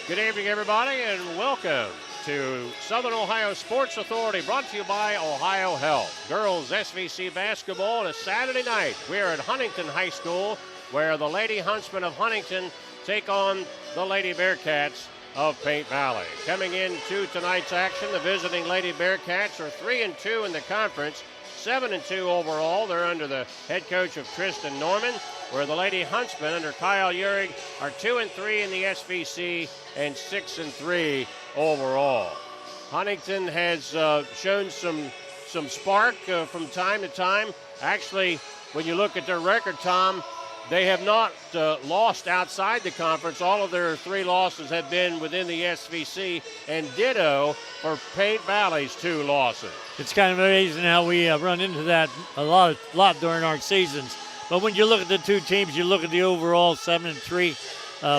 Good evening, everybody, and welcome to Southern Ohio Sports Authority, brought to you by OhioHealth. Girls SVC basketball on a Saturday night. We're at Huntington High School, where the Lady Huntsmen of Huntington take on the Lady Bearcats of Paint Valley. Coming into tonight's action, the visiting Lady Bearcats are 3-2 in the conference, 7-2 overall. They're under the head coach of Tristan Norman, where the Lady Huntsmen under Kyle Uhrig are 2-3 in the SVC and 6-3 overall. Huntington has shown some spark from time to time. Actually, when you look at their record, Tom, they have not lost outside the conference. All of their 3 losses have been within the SVC, and ditto for Paint Valley's 2 losses. It's kind of amazing how we run into that a lot during our seasons. But when you look at the two teams, you look at the overall 7-3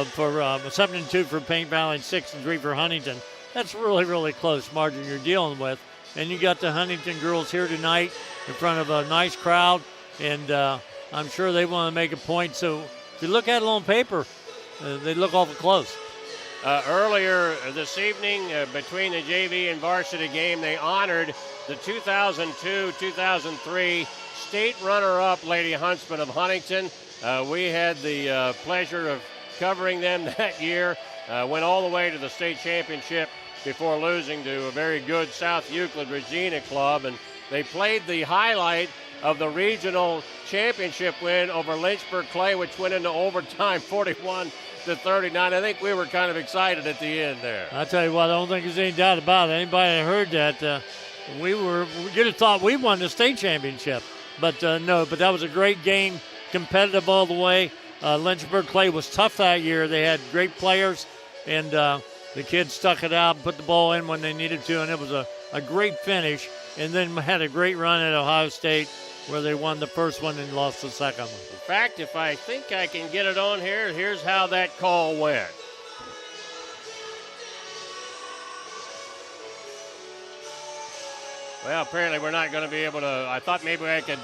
for 7-2 for Paint Valley and 6-3 for Huntington. That's really, really close margin you're dealing with. And you got the Huntington girls here tonight in front of a nice crowd, and I'm sure they want to make a point. So if you look at it on paper, they look awful close. Earlier this evening, between the JV and varsity game, they honored the 2002-2003 state runner-up Lady Huntsmen of Huntington. We had the pleasure of covering them that year. Went all the way to the state championship before losing to a very good South Euclid Regina club. And they played the highlight of the regional championship win over Lynchburg Clay, which went into overtime 41-39. I think we were kind of excited at the end there. I tell you what, I don't think there's any doubt about it. Anybody that heard that, you'd have thought we won the state championship. But no, but that was a great game, competitive all the way. Lynchburg Clay was tough that year. They had great players, and the kids stuck it out and put the ball in when they needed to, and it was a great finish. And then had a great run at Ohio State, where they won the first one and lost the second one. In fact, if I think I can get it on here, here's how that call went. Well, apparently we're not going to be able to. I thought maybe I could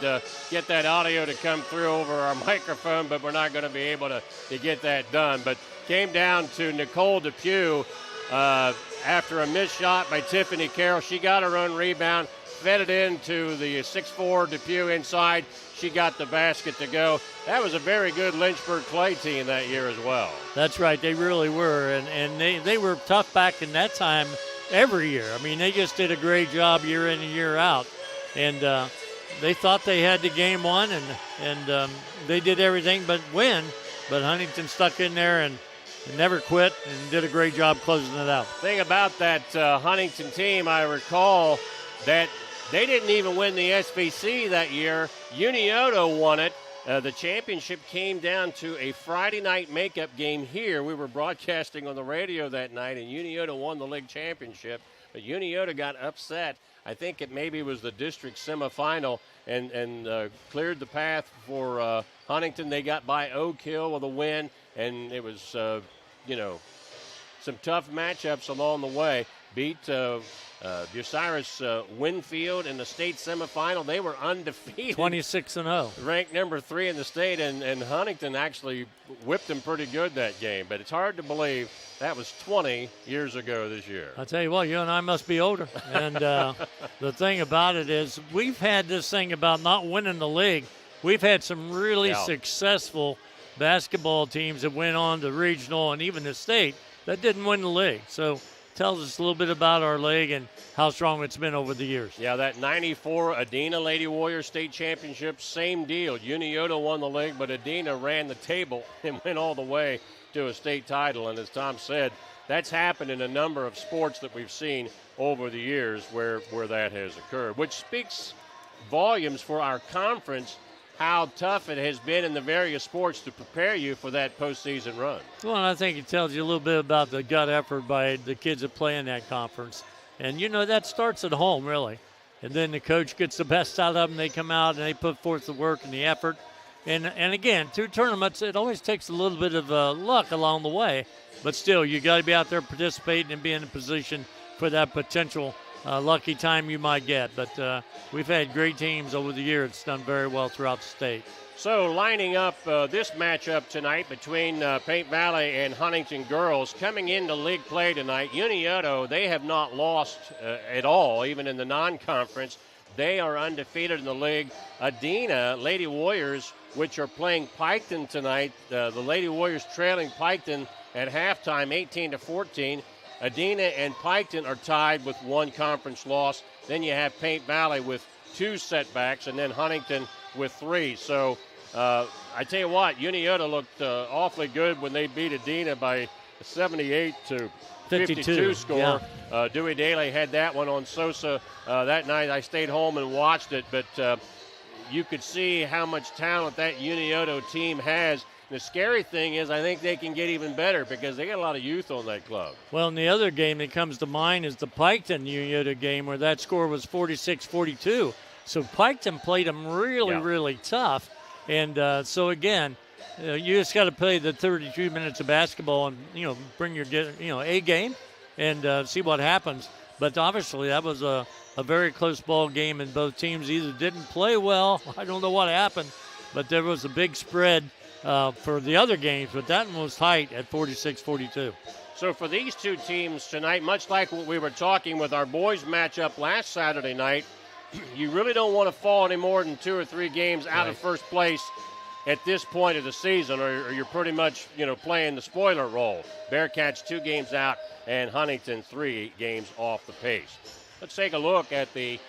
get that audio to come through over our microphone, but we're not going to be able to get that done. But came down to Nicole Depew after a missed shot by Tiffany Carroll. She got her own rebound, fed it into the 6'4" Depew inside. She got the basket to go. That was a very good Lynchburg Clay team that year as well. That's right. They really were. And they were tough back in that time every year. I mean, they just did a great job year in and year out. And they thought they had the game won, and they did everything but win. But Huntington stuck in there and never quit and did a great job closing it out. Thing about that Huntington team, I recall that they didn't even win the SVC that year. Unioto won it. The championship came down to a Friday night makeup game here. We were broadcasting on the radio that night, and Unioto won the league championship. But Unioto got upset. I think it maybe was the district semifinal and cleared the path for Huntington. They got by Oak Hill with a win, and it was, some tough matchups along the way. Beat Bucyrus Winfield in the state semifinal. They were undefeated. 26-0. Ranked number 3 in the state, and Huntington actually whipped them pretty good that game. But it's hard to believe that was 20 years ago this year. I'll tell you what, you and I must be older. And the thing about it is we've had this thing about not winning the league. We've had some really successful basketball teams that went on to regional and even the state that didn't win the league. So tells us a little bit about our league and how strong it's been over the years. Yeah, that 94 Adena Lady Warriors State Championship, same deal. Unioto won the league, but Adena ran the table and went all the way to a state title. And as Tom said, that's happened in a number of sports that we've seen over the years where that has occurred, which speaks volumes for our conference, how tough it has been in the various sports to prepare you for that postseason run. Well, and I think it tells you a little bit about the gut effort by the kids that play in that conference. And, that starts at home, really. And then the coach gets the best out of them. They come out and they put forth the work and the effort. And again, through tournaments, it always takes a little bit of luck along the way. But still, you got to be out there participating and be in a position for that potential lucky time you might get. But we've had great teams over the years that's done very well throughout the state. So lining up this matchup tonight between Paint Valley and Huntington girls, coming into league play tonight, Uniotto, they have not lost at all, even in the non-conference. They are undefeated in the league. Adina, Lady Warriors, which are playing Piketon tonight. The Lady Warriors trailing Piketon at halftime, 18-14. Adina and Piketon are tied with one conference loss. Then you have Paint Valley with 2 setbacks, and then Huntington with 3. So I tell you what, Uniotto looked awfully good when they beat Adina by 78-52 score. Yeah. Dewey Daly had that one on SOSA that night. I stayed home and watched it, but you could see how much talent that Uniotto team has. The scary thing is I think they can get even better because they got a lot of youth on that club. Well, and the other game that comes to mind is the Piketon Uniotto game where that score was 46-42. So Piketon played them really tough. And so, again, you just got to play the 32 minutes of basketball and, bring your, A game and see what happens. But obviously that was a very close ball game, and both teams either didn't play well. I don't know what happened, but there was a big spread for the other games, but that one was tight at 46-42. So for these two teams tonight, much like what we were talking with our boys matchup last Saturday night, you really don't want to fall any more than 2 or 3 games out of first place at this point of the season, or you're pretty much, playing the spoiler role. Bearcats 2 games out and Huntington 3 games off the pace. Let's take a look at the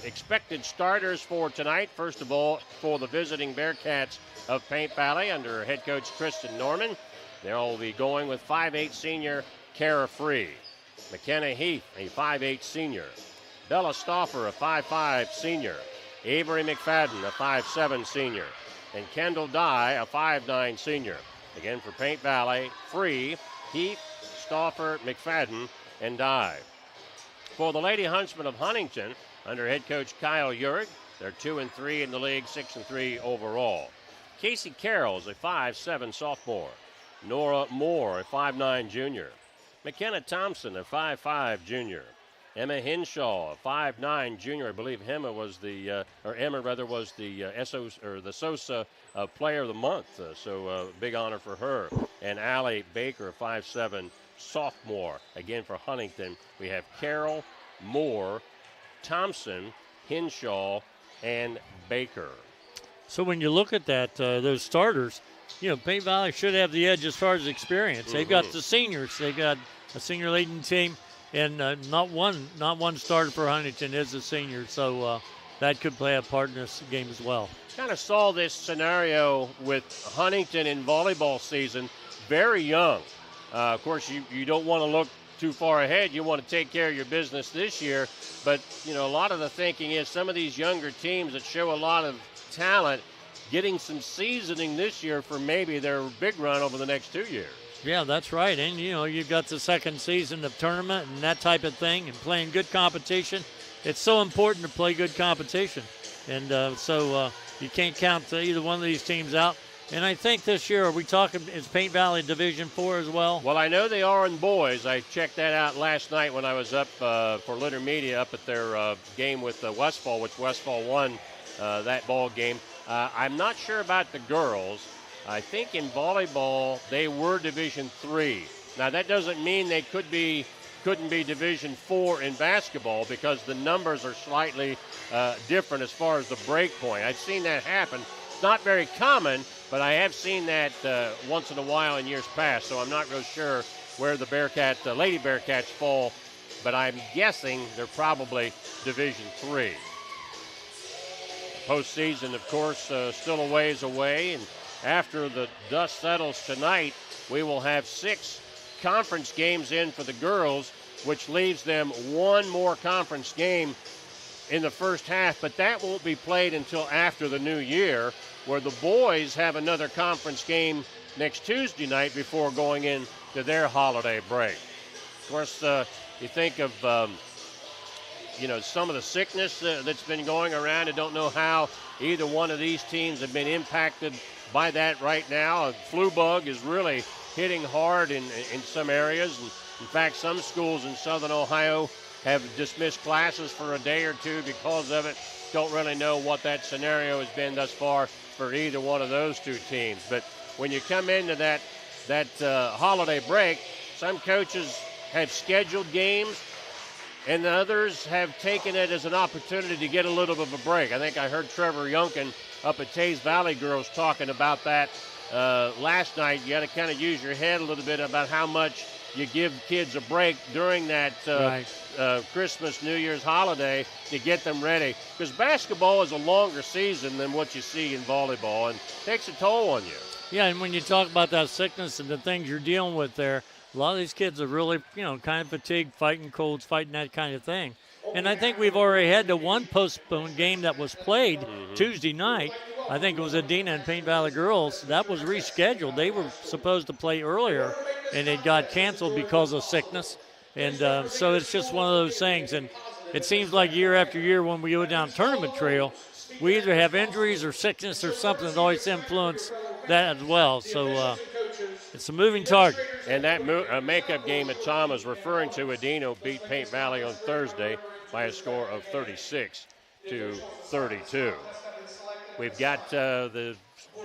expected starters for tonight. First of all, for the visiting Bearcats of Paint Valley under head coach Tristan Norman, they'll be going with 5'8" senior Kara Free, McKenna Heath, a 5'8" senior, Bella Stauffer, a 5'5" senior, Avery McFadden, a 5'7" senior, and Kendall Dye, a 5'9" senior. Again, for Paint Valley, Free, Heath, Stauffer, McFadden, and Dye. For the Lady Huntsmen of Huntington, under head coach Kyle Urig, they're 2-3 in the league, 6-3 overall. Casey Carroll is a 5'7" sophomore. Nora Moore, a 5'9" junior. McKenna Thompson, a 5'5" junior. Emma Hinshaw, a 5'9" junior. I believe Emma was the SOSA Player of the Month. So big honor for her. And Allie Baker, a 5'7" sophomore. Again for Huntington, we have Carroll, Moore, Thompson, Hinshaw, and Baker. So when you look at that, those starters, Paint Valley should have the edge as far as experience. Mm-hmm. They've got the seniors. They've got a senior-laden team. And not one starter for Huntington is a senior, so that could play a part in this game as well. Kind of saw this scenario with Huntington in volleyball season, very young. Of course, you don't want to look too far ahead. You want to take care of your business this year. But, a lot of the thinking is some of these younger teams that show a lot of talent getting some seasoning this year for maybe their big run over the next 2 years. Yeah, that's right. And, you've got the second season of tournament and that type of thing and playing good competition. It's so important to play good competition. And so you can't count either one of these teams out. And I think this year, are we talking, is Paint Valley Division 4 as well? Well, I know they are in boys. I checked that out last night when I was up for Litter Media up at their game with Westfall, which Westfall won that ball game. I'm not sure about the girls. I think in volleyball they were Division 3. Now that doesn't mean they couldn't be Division 4 in basketball because the numbers are slightly different as far as the break point. I've seen that happen. It's not very common, but I have seen that once in a while in years past. So I'm not real sure where the Lady Bearcats fall, but I'm guessing they're probably Division 3. Postseason, of course, still a ways away, and after the dust settles tonight, we will have 6 conference games in for the girls, which leaves them one more conference game in the first half, but that won't be played until after the new year, where the boys have another conference game next Tuesday night before going into their holiday break. Of course, you think of some of the sickness that's been going around. I don't know how either one of these teams have been impacted by that right now. A flu bug is really hitting hard in some areas. And in fact, some schools in southern Ohio have dismissed classes for a day or two because of it. Don't really know what that scenario has been thus far for either one of those two teams. But when you come into that holiday break, some coaches have scheduled games, and others have taken it as an opportunity to get a little bit of a break. I think I heard Trevor Youngkin up at Tays Valley Girls talking about that last night. You got to kind of use your head a little bit about how much you give kids a break during that Christmas, New Year's holiday to get them ready. Because basketball is a longer season than what you see in volleyball and takes a toll on you. Yeah, and when you talk about that sickness and the things you're dealing with there, a lot of these kids are really, kind of fatigued, fighting colds, fighting that kind of thing. And I think we've already had the one postponed game that was played Tuesday night. I think it was Adina and Paint Valley Girls. That was rescheduled. They were supposed to play earlier, and it got canceled because of sickness. And so it's just one of those things. And it seems like year after year when we go down tournament trail, we either have injuries or sickness or something that always influence that as well. So it's a moving target. And that makeup game that Tom was referring to, Adino beat Paint Valley on Thursday by a score of 36-32. We've got the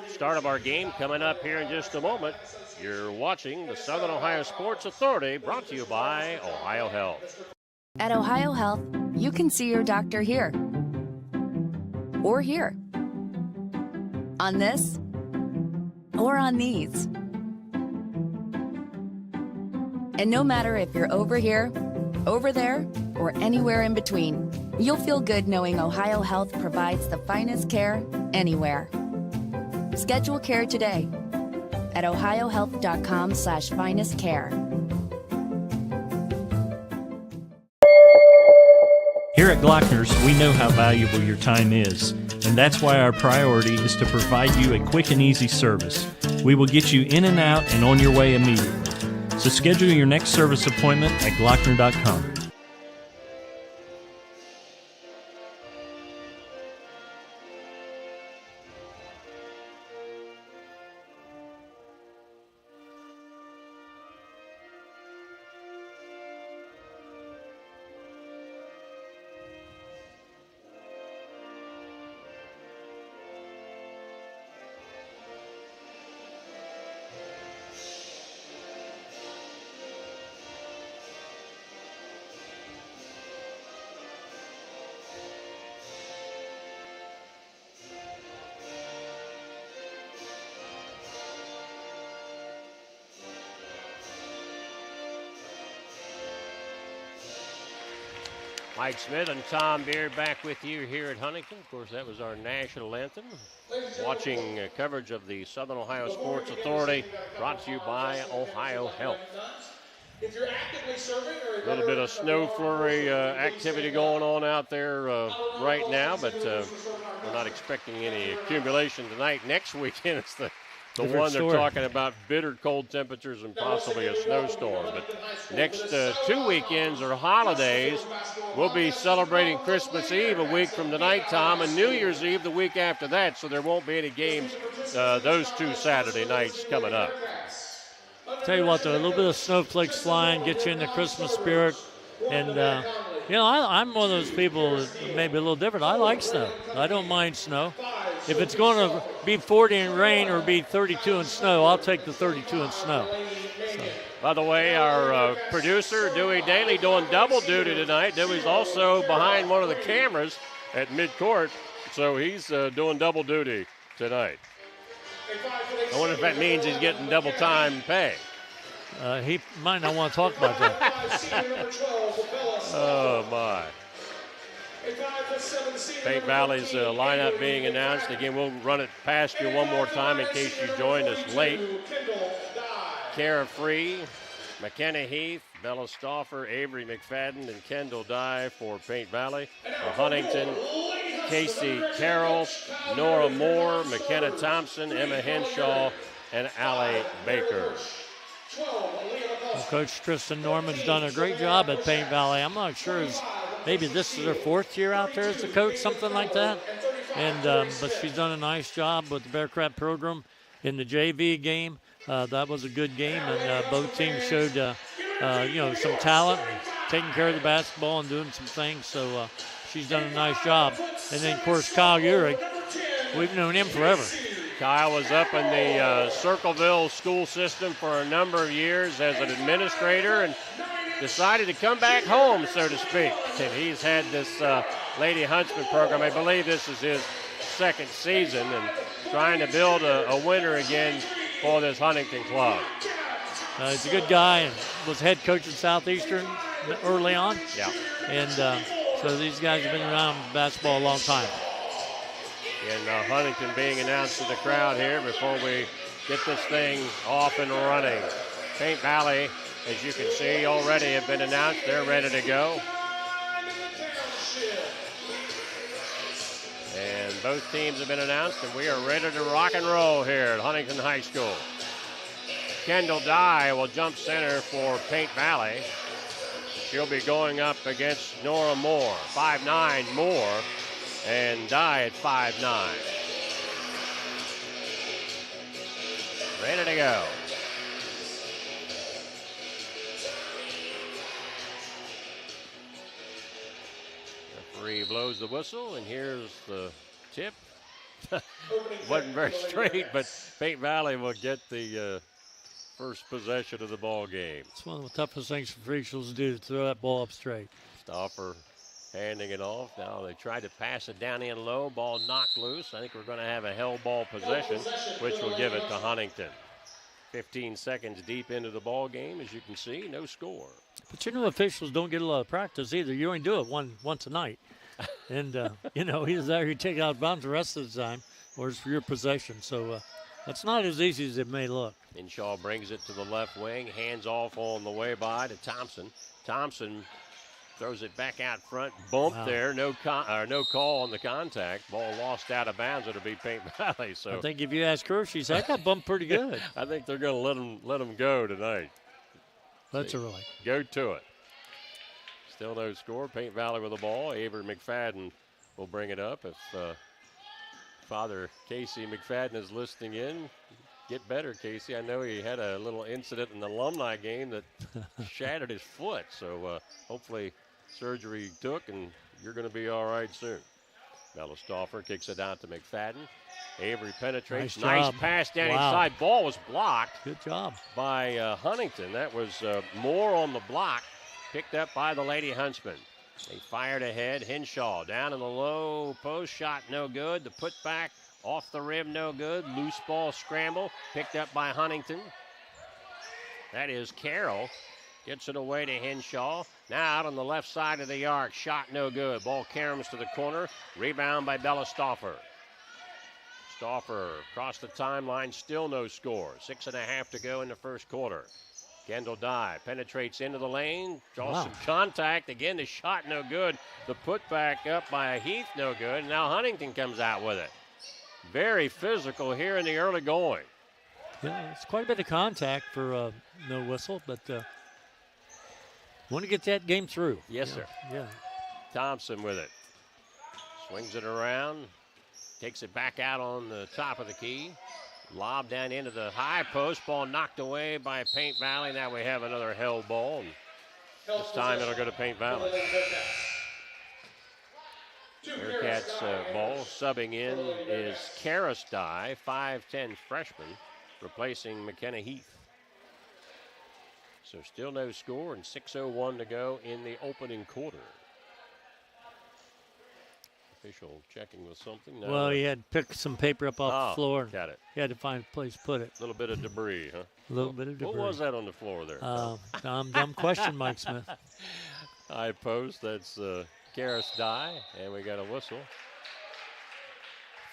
start of our game coming up here in just a moment. You're watching the Southern Ohio Sports Authority, brought to you by OhioHealth. At OhioHealth, you can see your doctor here or here, on this or on these. And no matter if you're over here, over there, or anywhere in between, you'll feel good knowing OhioHealth provides the finest care anywhere. Schedule care today at ohiohealth.com/finestcare. Here at Glockner's, we know how valuable your time is, and that's why our priority is to provide you a quick and easy service. We will get you in and out and on your way immediately. So schedule your next service appointment at Glockner.com. Mike Smith and Tom Beard back with you here at Huntington. Of course, that was our national anthem. Watching coverage of the Southern Ohio Sports Authority, brought to you by OhioHealth. A little bit of snow flurry activity going on out there right now, but we're not expecting any accumulation tonight. Next weekend, it's the one they're talking about, bitter cold temperatures and possibly a snowstorm. But next 2 weekends are holidays. We'll be celebrating Christmas Eve a week from tonight, Tom, and New Year's Eve the week after that, so there won't be any games those 2 Saturday nights coming up. Tell you what, though, a little bit of snowflakes flying, get you in the Christmas spirit. And, I'm one of those people that may be a little different. I like snow. I don't mind snow. If it's going to be 40 in rain or be 32 in snow, I'll take the 32 in snow. So. By the way, our producer, Dewey Daly, doing double duty tonight. Dewey's also behind one of the cameras at midcourt, so he's doing double duty tonight. I wonder if that means he's getting double time pay. He might not want to talk about that. Oh, my. Paint Valley's lineup being announced. Again, we'll run it past you one more time in case you joined us late. Kara Free, McKenna Heath, Bella Stauffer, Avery McFadden, and Kendall Dye for Paint Valley. For Huntington, Casey Carroll, Nora Moore, McKenna Thompson, Emma Henshaw, and Allie Baker. Well, Coach Tristan Norman's done a great job at Paint Valley. I'm not sure maybe this is her 4th year out there as a coach, something like that. And but she's done a nice job with the Bearcat program in the JV game. That was a good game, and both teams showed some talent. taking care of the basketball and doing some things. So she's done a nice job. And then, of course, Kyle Urich, we've known him forever. Kyle was up in the Circleville school system for a number of years as an administrator and decided to come back home, so to speak. And he's had this Lady Huntsman program. I believe this is his second season and trying to build a winner again for this Huntington club. He's a good guy and was head coach at Southeastern early on. Yeah. And so these guys have been around basketball a long time. And Huntington being announced to the crowd here before we get this thing off and running. Paint Valley, as you can see, already have been announced. They're ready to go. And both teams have been announced, and we are ready to rock and roll here at Huntington High School. Kendall Dye will jump center for Paint Valley. She'll be going up against Nora Moore. 5'9" Moore, and Dye at 5'9". Ready to go. Referee blows the whistle, and here's the tip. Wasn't very straight, but Paint Valley will get the first possession of the ball game. It's one of the toughest things for officials to do, to throw that ball up straight. Stoffer handing it off. Now they tried to pass it down in low. Ball knocked loose. I think we're going to have a held ball possession, which will give it to Huntington. 15 seconds deep into the ball game, as you can see, no score. But you know, officials don't get a lot of practice either. You only do it once a night. And, you know, either that or you take it out of bounds the rest of the time, or it's for your possession. So that's not as easy as it may look. Hinshaw brings it to the left wing, hands off on the way by to Thompson. Thompson throws it back out front, bump there, no call on the contact. Ball lost out of bounds. It'll be Paint Valley. So I think if you ask her, she said, I got bumped pretty good. I think they're going to let them go tonight. That's all right. Go to it. Still no score. Paint Valley with the ball. Avery McFadden will bring it up. If Father Casey McFadden is listening in, get better, Casey. I know he had a little incident in the alumni game that shattered his foot. So hopefully surgery took, and you're going to be all right soon. Bella Stauffer kicks it out to McFadden. Avery penetrates. Nice pass down inside. Ball was blocked. Good job. By Huntington. That was Moore on the block. Picked up by the Lady Huntsmen. They fired ahead. Hinshaw down in the low post. Shot no good. The putback off the rim no good. Loose ball scramble. Picked up by Huntington. That is Carroll. Gets it away to Hinshaw. Now out on the left side of the arc. Shot no good. Ball caroms to the corner. Rebound by Bella Stauffer. Stauffer across the timeline. Still no score. 6.5 to go in the first quarter. Kendall Dye penetrates into the lane, draws some contact. Again, the shot no good. The putback up by Heath no good. And now Huntington comes out with it. Very physical here in the early going. Yeah, it's quite a bit of contact for no whistle, but want to get that game through. Yes, sir. Yeah. Thompson with it. Swings it around, takes it back out on the top of the key. Lob down into the high post. Ball knocked away by Paint Valley. Now we have another held ball. And this time it'll go to Paint Valley. Bearcats ball. Subbing in is Karis Dye, 5'10" freshman, replacing McKenna Heath. So still no score and 6:01 to go in the opening quarter. Official checking with something. No. Well, he had picked some paper up off the floor. Got it. He had to find a place to put it. A little bit of debris, huh? A little bit of debris. What was that on the floor there? Dumb question, Mike Smith. High post. That's Karis Dye, and we got a whistle.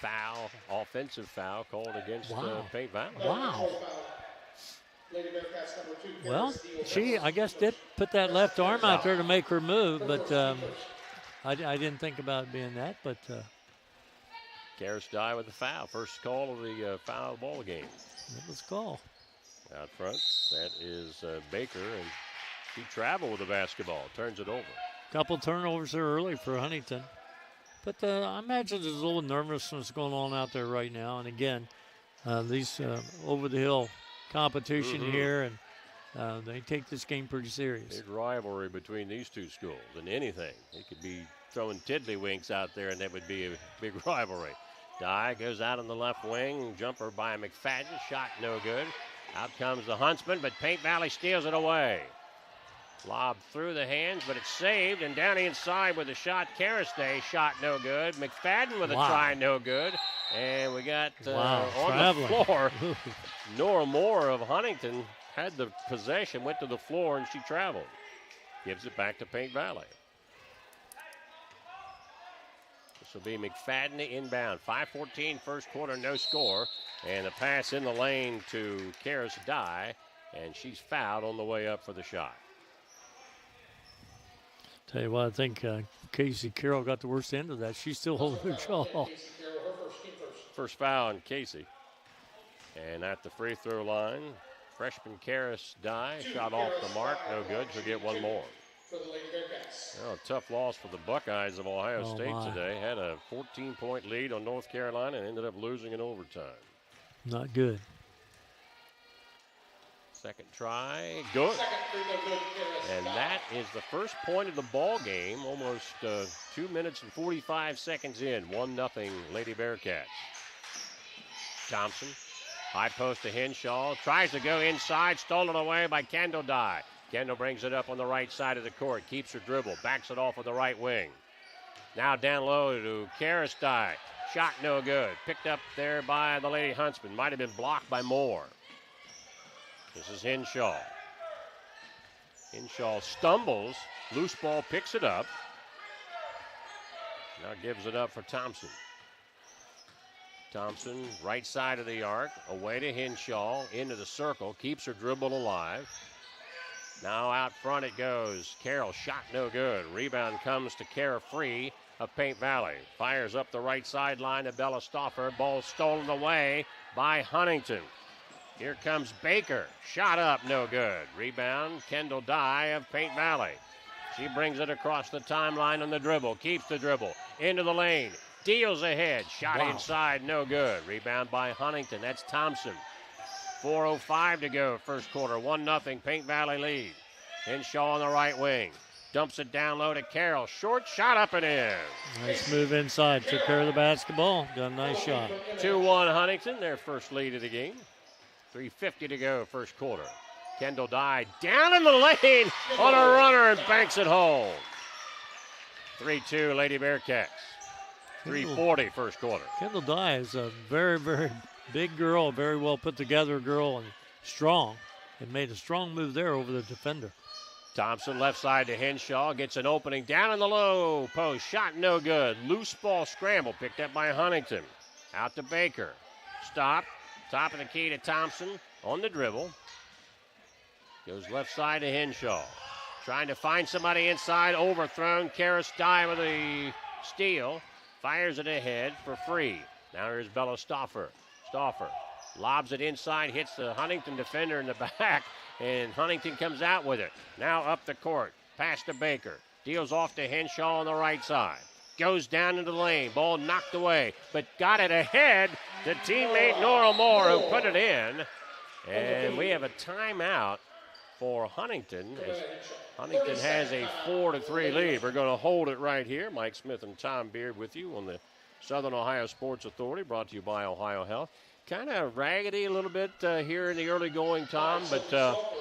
Foul, offensive foul called against Paint Valley. Wow. Well, she, I guess, did put that left arm out there to make her move, but I didn't think about it being that. But Karis Dye with the foul. First call of the foul ball game. That was a call. Out front, that is Baker, and she traveled with the basketball. Turns it over. Couple turnovers there early for Huntington. But I imagine there's a little nervousness going on out there right now. And again, these over-the-hill competition here, and They take this game pretty serious. Big rivalry between these two schools than anything. They could be throwing tiddlywinks out there, and that would be a big rivalry. Dye goes out on the left wing. Jumper by McFadden. Shot no good. Out comes the Huntsman, but Paint Valley steals it away. Lob through the hands, but it's saved. And down inside with a shot, Karastay. Shot no good. McFadden with a try, no good. And we got on the floor. Nora Moore of Huntington had the possession, went to the floor, and she traveled. Gives it back to Paint Valley. This will be McFadden inbound. 5:14 first quarter, no score. And a pass in the lane to Karis Dye, and she's fouled on the way up for the shot. Tell you what, I think Casey Carroll got the worst end of that. She's still holding her jaw. First foul on Casey. And at the free throw line, freshman Karis Dye shot off the mark, no good. She'll get one more. Well, a tough loss for the Buckeyes of Ohio State today. Had a 14-point lead on North Carolina and ended up losing in overtime. Not good. Second try, good. And that is the first point of the ball game, almost 2 minutes and 45 seconds in. 1-0 Lady Bearcats. Thompson, high post to Henshaw, tries to go inside, stolen away by Kendall Dye. Kendall brings it up on the right side of the court, keeps her dribble, backs it off with the right wing. Now down low to Karis Dye. Shot no good. Picked up there by the Lady Huntsman. Might have been blocked by Moore. This is Henshaw. Henshaw stumbles. Loose ball, picks it up. Now gives it up for Thompson. Thompson, right side of the arc, away to Henshaw, into the circle, keeps her dribble alive. Now out front it goes. Carroll, shot no good. Rebound comes to Kara Free of Paint Valley. Fires up the right sideline to Bella Stauffer. Ball stolen away by Huntington. Here comes Baker. Shot up, no good. Rebound, Kendall Dye of Paint Valley. She brings it across the timeline on the dribble. Keeps the dribble. Into the lane. Deals ahead. Shot inside, no good. Rebound by Huntington. That's Thompson. 4:05 to go, first quarter. 1-0 Paint Valley lead. Henshaw on the right wing. Dumps it down low to Carroll. Short shot up and in. Nice move inside. Took care of the basketball. Got a nice shot. 2-1 Huntington, their first lead of the game. 3:50 to go, first quarter. Kendall Dye down in the lane on a runner and banks it home. 3-2 Lady Bearcats. 3:40 first quarter. Kendall Dye is a very, very big girl, very well put together girl, and strong. And made a strong move there over the defender. Thompson left side to Henshaw. Gets an opening down in the low post. Shot no good. Loose ball scramble picked up by Huntington. Out to Baker. Stop. Top of the key to Thompson on the dribble. Goes left side to Henshaw. Trying to find somebody inside. Overthrown. Karis Dye with a steal. Fires it ahead for Free. Now here's Bella Stauffer. Stauffer lobs it inside. Hits the Huntington defender in the back. And Huntington comes out with it. Now up the court. Pass to Baker. Deals off to Henshaw on the right side. Goes down into the lane. Ball knocked away. But got it ahead to teammate Nora Moore, who put it in. And we have a timeout for Huntington, as Huntington has a 4-3 lead. We're going to hold it right here. Mike Smith and Tom Beard with you on the Southern Ohio Sports Authority, brought to you by OhioHealth. Kind of raggedy a little bit here in the early going, Tom, but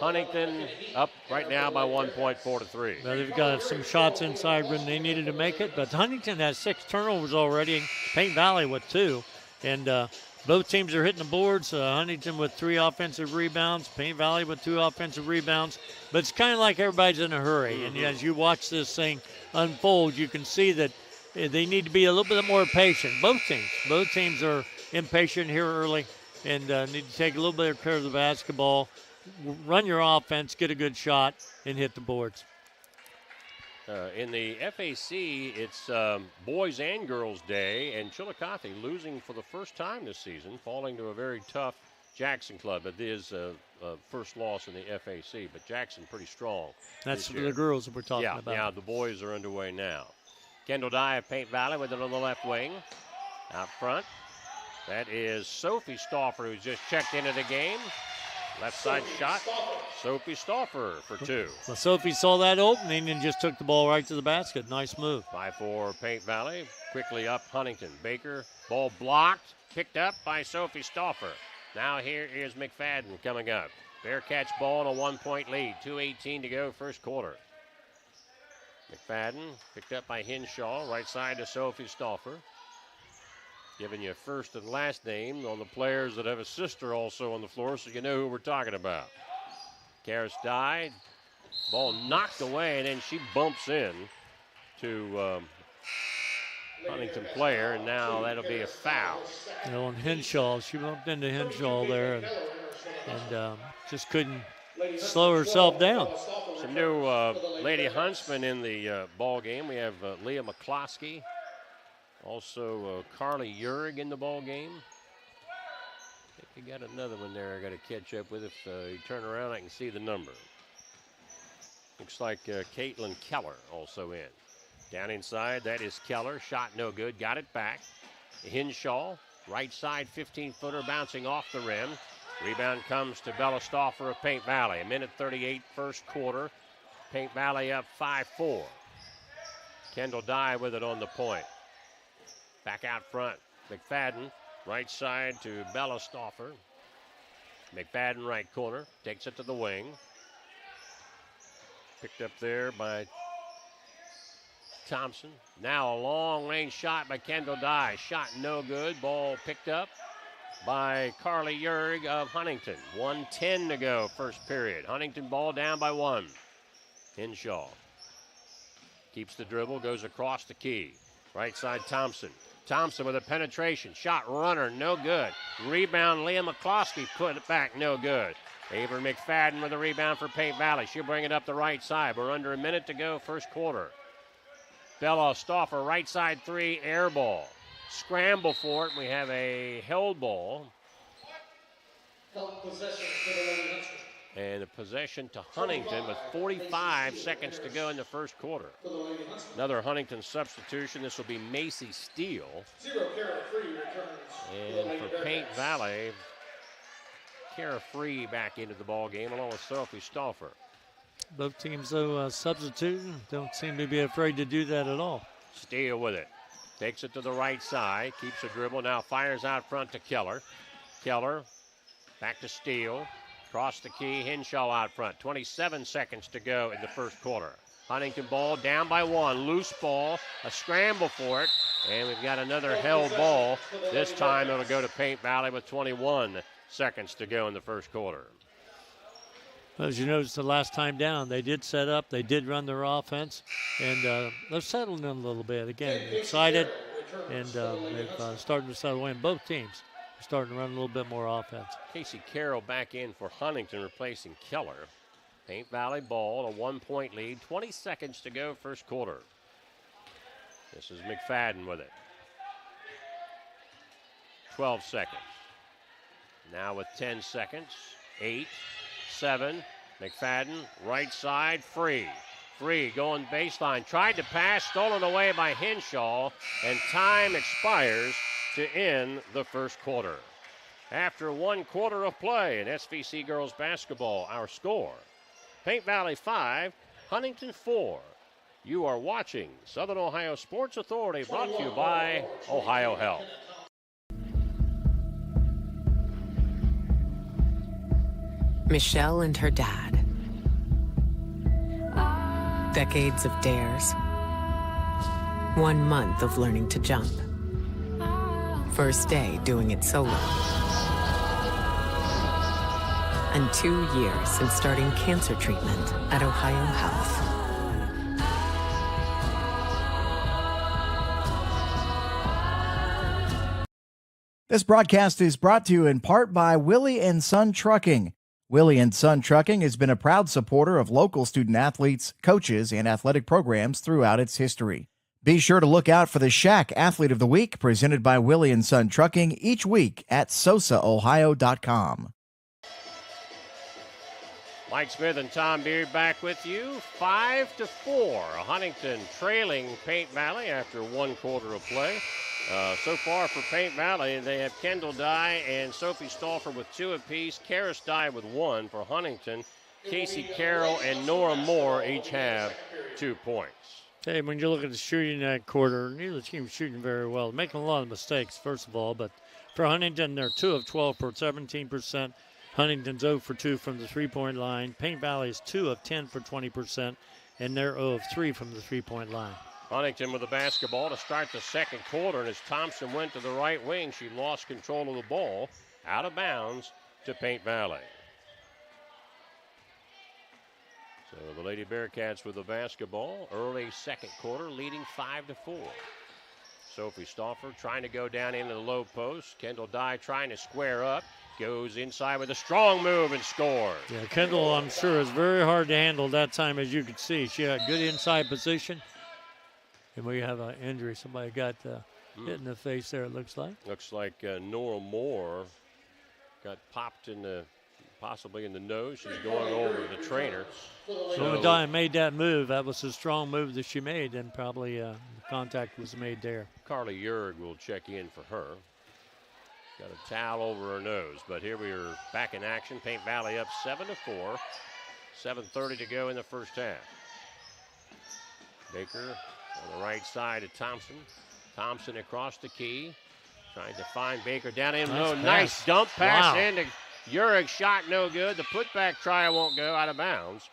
Huntington up right now by 1 point, 4-3. Well, they've got some shots inside when they needed to make it, but Huntington has 6 turnovers already. Paint Valley with 2, and both teams are hitting the boards. Huntington with 3 offensive rebounds, Paint Valley with 2 offensive rebounds. But it's kind of like everybody's in a hurry, and as you watch this thing unfold, you can see that they need to be a little bit more patient. Both teams are impatient here early and need to take a little bit of care of the basketball, run your offense, get a good shot, and hit the boards. In the FAC, it's boys and girls day, and Chillicothe losing for the first time this season, falling to a very tough Jackson club. It is a first loss in the FAC, but Jackson pretty strong. That's the girls that we're talking about. Yeah, the boys are underway now. Kendall Dye of Paint Valley with it on the left wing. Out front, that is Sophie Stauffer, who's just checked into the game. Left side shot. Sophie Stauffer for 2. Well, Sophie saw that opening and just took the ball right to the basket. Nice move. 5-4 Paint Valley. Quickly up Huntington. Baker, ball blocked. Picked up by Sophie Stauffer. Now here is McFadden coming up. Bearcats ball and a 1-point lead. 2:18 to go, first quarter. McFadden picked up by Henshaw. Right side to Sophie Stauffer. Giving you first and last name on the players that have a sister also on the floor, so you know who we're talking about. Karras died. Ball knocked away, and then she bumps in to Huntington player, and now that'll be a foul. You know, on Henshaw, she bumped into Henshaw there and just couldn't slow herself down. Some new Lady Huntsmen in the ball game. We have Leah McCloskey. Also, Carly Urig in the ball game. I think you got another one there I got to catch up with. If you turn around, I can see the number. Looks like Caitlin Keller also in. Down inside, that is Keller. Shot no good. Got it back. Henshaw, right side 15-footer bouncing off the rim. Rebound comes to Bella Stauffer of Paint Valley. 1:38 first quarter. Paint Valley up 5-4. Kendall Dye with it on the point. Back out front, McFadden, right side to Bella Stauffer. McFadden, right corner, takes it to the wing. Picked up there by Thompson. Now a long-range shot by Kendall Dye. Shot no good. Ball picked up by Carly Urig of Huntington. 1:10 to go, first period. Huntington ball down by 1. Henshaw keeps the dribble, goes across the key. Right side, Thompson. Thompson with a penetration. Shot runner, no good. Rebound, Leah McCloskey put it back, no good. Ava McFadden with a rebound for Paint Valley. She'll bring it up the right side. We're under a minute to go, first quarter. Bella Stauffer, right side 3, air ball. Scramble for it. We have a held ball. Held possession for the Lady Huntsmen. And a possession to Huntington with 45 seconds to go in the first quarter. Another Huntington substitution. This will be Macy Steele. 0 Kara Free returns. And for Paint Valley, Kara Free back into the ball game along with Sophie Stauffer. Both teams, though, substituting. Don't seem to be afraid to do that at all. Steele with it. Takes it to the right side. Keeps a dribble. Now fires out front to Keller. Keller back to Steele. Across the key, Henshaw out front. 27 seconds to go in the first quarter. Huntington ball down by 1. Loose ball, a scramble for it. And we've got another held ball. This time it'll go to Paint Valley with 21 seconds to go in the first quarter. As you noticed the last time down, they did set up, they did run their offense, and they're settling in a little bit. Again, excited, and they're starting to settle in. Both teams are starting to run a little bit more offense. Casey Carroll back in for Huntington, replacing Keller. Paint Valley ball, a 1-point lead. 20 seconds to go, first quarter. This is McFadden with it. 12 seconds. Now with 10 seconds. 8, 7. McFadden, right side, free. Free, going baseline. Tried to pass, stolen away by Henshaw, and time expires to end the first quarter. After 1 quarter of play in SVC girls basketball, our score, Paint Valley 5, Huntington 4. You are watching Southern Ohio Sports Authority, brought to you by OhioHealth. Michelle and her dad. Decades of dares. 1 month of learning to jump. First day doing it solo. And 2 years since starting cancer treatment at OhioHealth. This broadcast is brought to you in part by Willie & Son Trucking. Willie & Son Trucking has been a proud supporter of local student-athletes, coaches, and athletic programs throughout its history. Be sure to look out for the Shack Athlete of the Week presented by Willie & Son Trucking each week at SOSAOhio.com. Mike Smith and Tom Beard back with you. 5-4. Huntington trailing Paint Valley after 1 quarter of play. So far for Paint Valley, they have Kendall Dye and Sophie Stauffer with 2 apiece. Karis Dye with 1 for Huntington. Casey Carroll and Nora Moore each have 2 points. Hey, when you look at the shooting that quarter, neither team shooting very well. Making a lot of mistakes, first of all. But for Huntington, they're 2 of 12 for 17%. Huntington's 0 for 2 from the three-point line. Paint Valley is 2 of 10 for 20%, and they're 0 of 3 from the three-point line. Huntington with the basketball to start the second quarter, and as Thompson went to the right wing, she lost control of the ball, out of bounds to Paint Valley. So the Lady Bearcats with the basketball, early second quarter, leading 5-4. Sophie Stauffer trying to go down into the low post. Kendall Dye trying to square up. Goes inside with a strong move and scores. Yeah, Kendall, I'm sure, is very hard to handle that time, as you could see. She had good inside position. And we have an injury. Somebody got hit in the face there, it looks like. Looks like Nora Moore got popped in the, possibly in the nose. She's going over the trainer. So Dye made that move. That was a strong move that she made, and probably the contact was made there. Carly Yerg will check in for her. Got a towel over her nose, but here we are back in action. Paint Valley up 7-4. 7:30 to go in the first half. Baker on the right side of Thompson. Thompson across the key. Trying to find Baker down in low. Nice dump pass into Urick. Shot no good. The putback try won't go, out of bounds.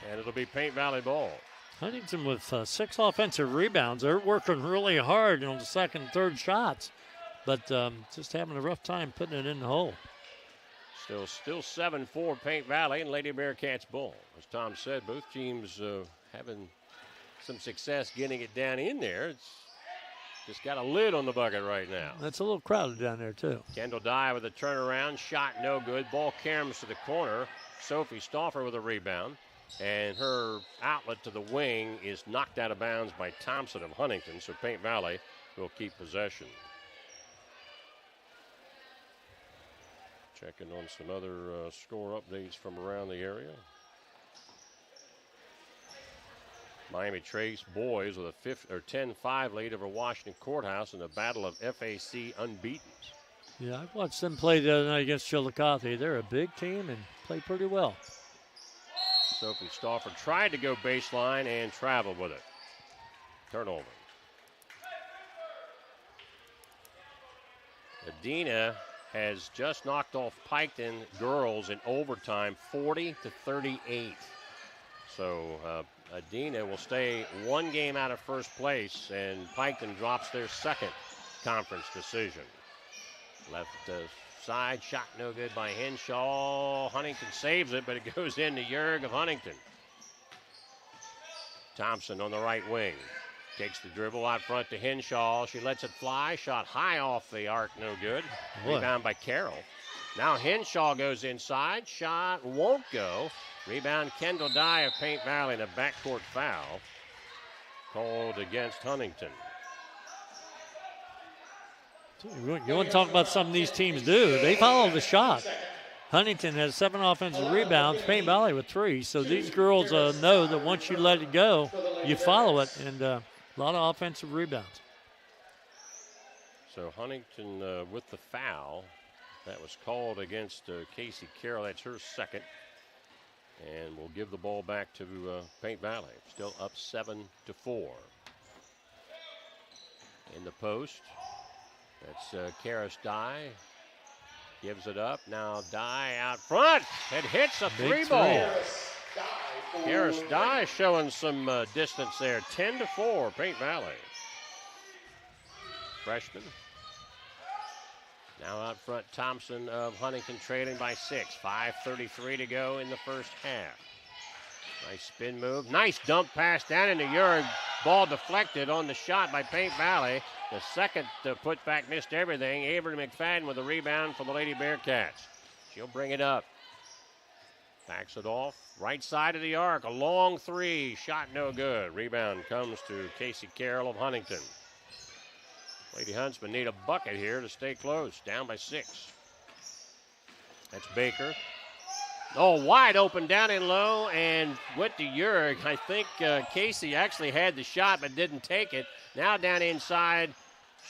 And it'll be Paint Valley ball. Huntington with 6 offensive rebounds. They're working really hard on the second and third shots, but just having a rough time putting it in the hole. Still 7-4 Paint Valley and Lady Bearcats ball. As Tom said, both teams having some success getting it down in there. It's just got a lid on the bucket right now. That's a little crowded down there, too. Kendall Dye with a turnaround. Shot no good. Ball caroms to the corner. Sophie Stauffer with a rebound. And her outlet to the wing is knocked out of bounds by Thompson of Huntington. So Paint Valley will keep possession. Checking on some other score updates from around the area. Miami Trace boys with a 10-5 lead over Washington Courthouse in the battle of FAC unbeaten. Yeah, I watched them play the other night against Chillicothe. They're a big team and play pretty well. Sophie Stauffer tried to go baseline and traveled with it. Turnover. Adina has just knocked off Piketon girls in overtime, 40-38. So Adina will stay 1 game out of first place, and Piketon drops their second conference decision. Left side shot no good by Henshaw. Huntington saves it, but it goes into Yerg of Huntington. Thompson on the right wing. Takes the dribble out front to Henshaw. She lets it fly. Shot high off the arc, no good. Rebound by Carroll. Now Henshaw goes inside. Shot won't go. Rebound Kendall Dye of Paint Valley, and a backcourt foul called against Huntington. You want to talk about something these teams do. They follow the shot. Huntington has 7 offensive rebounds, Paint Valley with 3. So these girls know that once you let it go, you follow it, and a lot of offensive rebounds. So Huntington with the foul that was called against Casey Carroll. That's her second. And we'll give the ball back to Paint Valley. Still up 7-4. In the post. That's Karis Dye. Gives it up. Now Dye out front. It hits a three ball. Karis Dye showing some distance there. 10-4, Paint Valley. Freshman. Now out front, Thompson of Huntington trailing by 6. 5:33 to go in the first half. Nice spin move. Nice dump pass down into Yerg. Ball deflected on the shot by Paint Valley. The second putback missed everything. Avery McFadden with a rebound for the Lady Bearcats. She'll bring it up. Backs it off. Right side of the arc. A long 3. Shot no good. Rebound comes to Casey Carroll of Huntington. Lady Huntsmen need a bucket here to stay close. Down by 6. That's Baker. Oh, wide open down in low and went to Yerg. I think Casey actually had the shot but didn't take it. Now down inside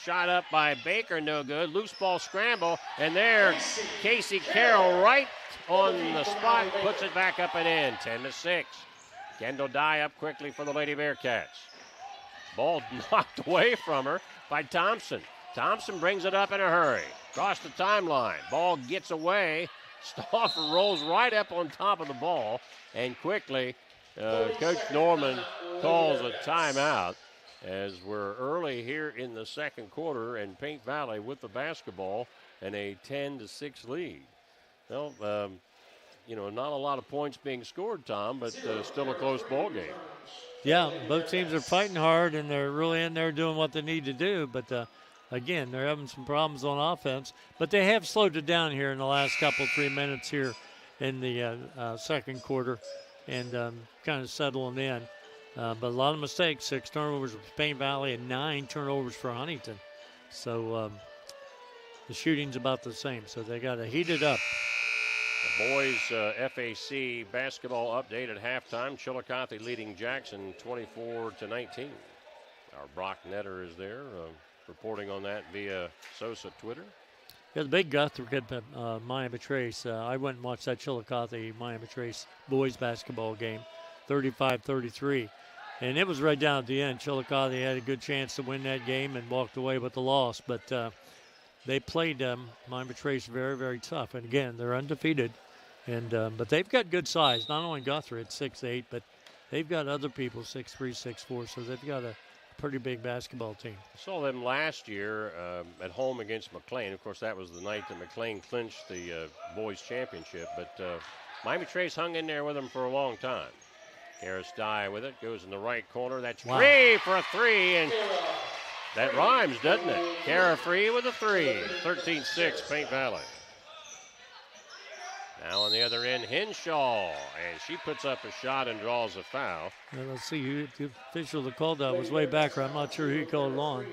Shot up by Baker, no good. Loose ball scramble, and there Casey Carroll right on the spot puts it back up and in. 10-6. Kendall Dye up quickly for the Lady Bearcats. Ball knocked away from her by Thompson. Thompson brings it up in a hurry. Across the timeline. Ball gets away. Stauffer rolls right up on top of the ball, and quickly Coach Norman calls a timeout as we're early here in the second quarter, and Paint Valley with the basketball and a 10-6 lead. Well, not a lot of points being scored, Tom, but still a close ball game. Yeah, both teams are fighting hard, and they're really in there doing what they need to do. But, again, they're having some problems on offense. But they have slowed it down here in the last 3 minutes here in the second quarter and kind of settling in. But a lot of mistakes, 6 turnovers for Paint Valley and 9 turnovers for Huntington. So the shooting's about the same. So they got to heat it up. The boys FAC basketball update at halftime. Chillicothe leading Jackson 24-19. Our Brock Netter is there reporting on that via SOSA Twitter. Yeah, the big Guthrie Miami Trace. I went and watched that Chillicothe Miami Trace boys basketball game, 35-33. And it was right down at the end. Chillicothe had a good chance to win that game and walked away with the loss. But they played Miami Trace very, very tough. And, again, they're undefeated. And but they've got good size. Not only Guthrie at 6'8", but they've got other people 6'3", 6'4". So they've got a pretty big basketball team. I saw them last year at home against McLean. Of course, that was the night that McLean clinched the boys championship. But Miami Trace hung in there with them for a long time. Harris Dye with it, goes in the right corner. That's Free for a 3, and that rhymes, doesn't it? Kara Free with a 3, 13-6 Paint Valley. Now on the other end, Henshaw, and she puts up a shot and draws a foul. Well, let's see who the official that called that was way back. I'm not sure who he called it on.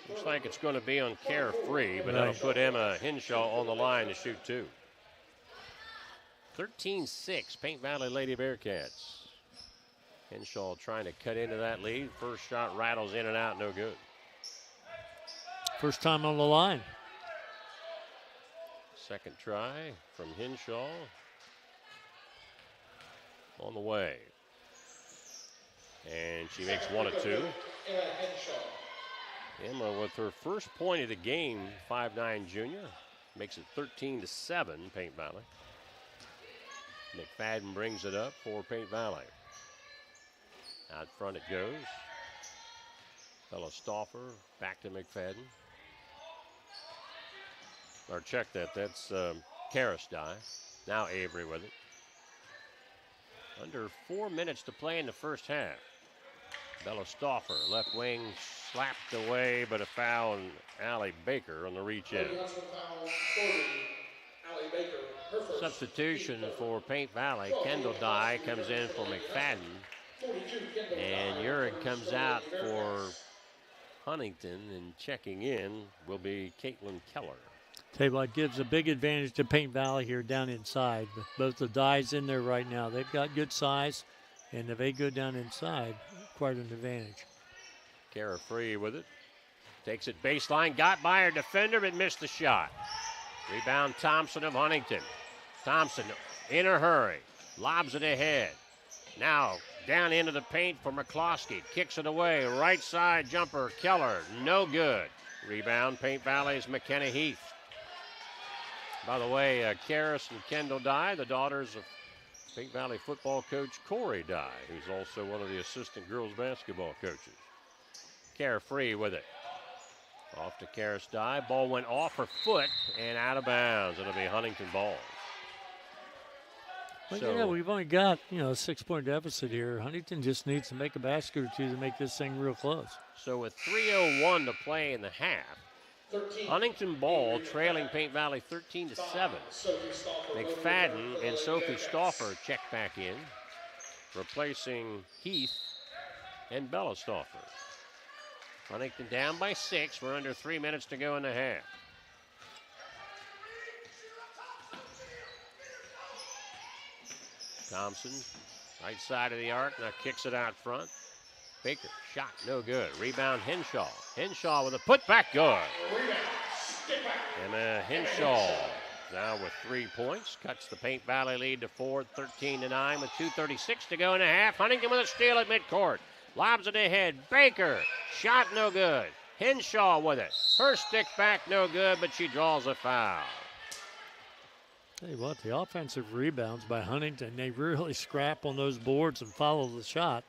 Looks like it's going to be on Kara Free, but that'll put Emma Henshaw on the line to shoot 2. 13-6 Paint Valley Lady Bearcats. Henshaw trying to cut into that lead. First shot rattles in and out, no good. First time on the line. Second try from Henshaw. On the way. And she makes 1 of 2. Emma with her first point of the game, 5'9" junior. Makes it 13-7 Paint Valley. McFadden brings it up for Paint Valley. Out front it goes. Bella Stauffer back to McFadden. Or check that. That's Karis Dye. Now Avery with it. Under 4 minutes to play in the first half. Bella Stauffer, left wing, slapped away, but a foul on Allie Baker on the reach in. Substitution for Paint Valley. Kendall Dye comes in for McFadden. And Urich comes out for Huntington, and checking in will be Caitlin Keller. Tell you what, gives a big advantage to Paint Valley here down inside. With both the Dyes in there right now. They've got good size, and if they go down inside, quite an advantage. Kara Free with it. Takes it baseline, got by her defender, but missed the shot. Rebound Thompson of Huntington. Thompson in a hurry, lobs it ahead. Now down into the paint for McCloskey. Kicks it away, right side jumper, Keller, no good. Rebound Paint Valley's McKenna Heath. By the way, Karis and Kendall Dye, the daughters of Paint Valley football coach Corey Dye, who's also one of the assistant girls basketball coaches. Kara Free with it. Off to Karis Dye. Ball went off her foot and out of bounds. It'll be Huntington ball. Well, yeah, we've only got, a 6-point deficit here. Huntington just needs to make a basket or two to make this thing real close. So with 3:01 to play in the half, Huntington ball trailing Paint Valley 13-7. McFadden and Sophie Stauffer check back in, replacing Heath and Bella Stauffer. Huntington down by 6. We're under 3 minutes to go in the half. Thompson, right side of the arc, now kicks it out front. Baker, shot, no good. Rebound, Henshaw. Henshaw with a putback, good. Emma Henshaw now with 3 points. Cuts the Paint Valley lead to 4, 13-9 with 2:36 to go in the half. Huntington with a steal at midcourt. Lobs it ahead. Baker, shot, no good. Henshaw with it. Her stick back, no good, but she draws a foul. Tell you what, the offensive rebounds by Huntington, they really scrap on those boards and follow the shot.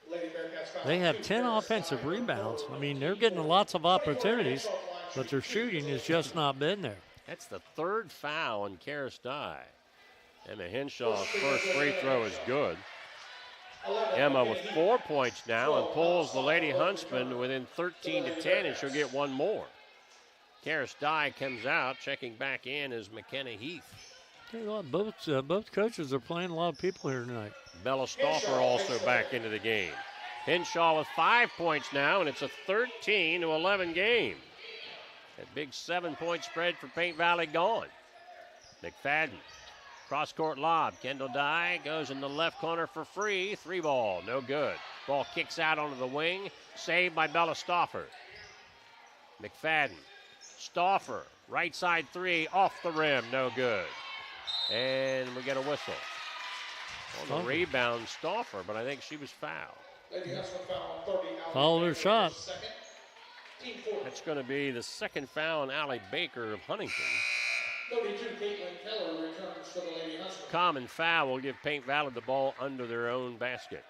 They have 10 offensive rebounds. I mean, they're getting lots of opportunities, but their shooting has just not been there. That's the third foul on Karis Dye. Emma Henshaw's first free throw is good. Emma with 4 points now and pulls the Lady Huntsmen within 13-10, and she'll get one more. Karis Dye comes out. Checking back in is McKenna Heath. Tell you what, both coaches are playing a lot of people here tonight. Bella Stauffer also back into the game. Henshaw with 5 points now, and it's a 13-11 game. That big 7-point spread for Paint Valley gone. McFadden, cross-court lob. Kendall Dye goes in the left corner for free. 3-ball, no good. Ball kicks out onto the wing. Saved by Bella Stauffer. McFadden, Stauffer, right side 3, off the rim, no good. And we get a whistle. On the rebound, Stauffer, but I think she was fouled. Fouled her shot. That's going to be the second foul on Allie Baker of Huntington. Common foul will give Paint Valley the ball under their own basket.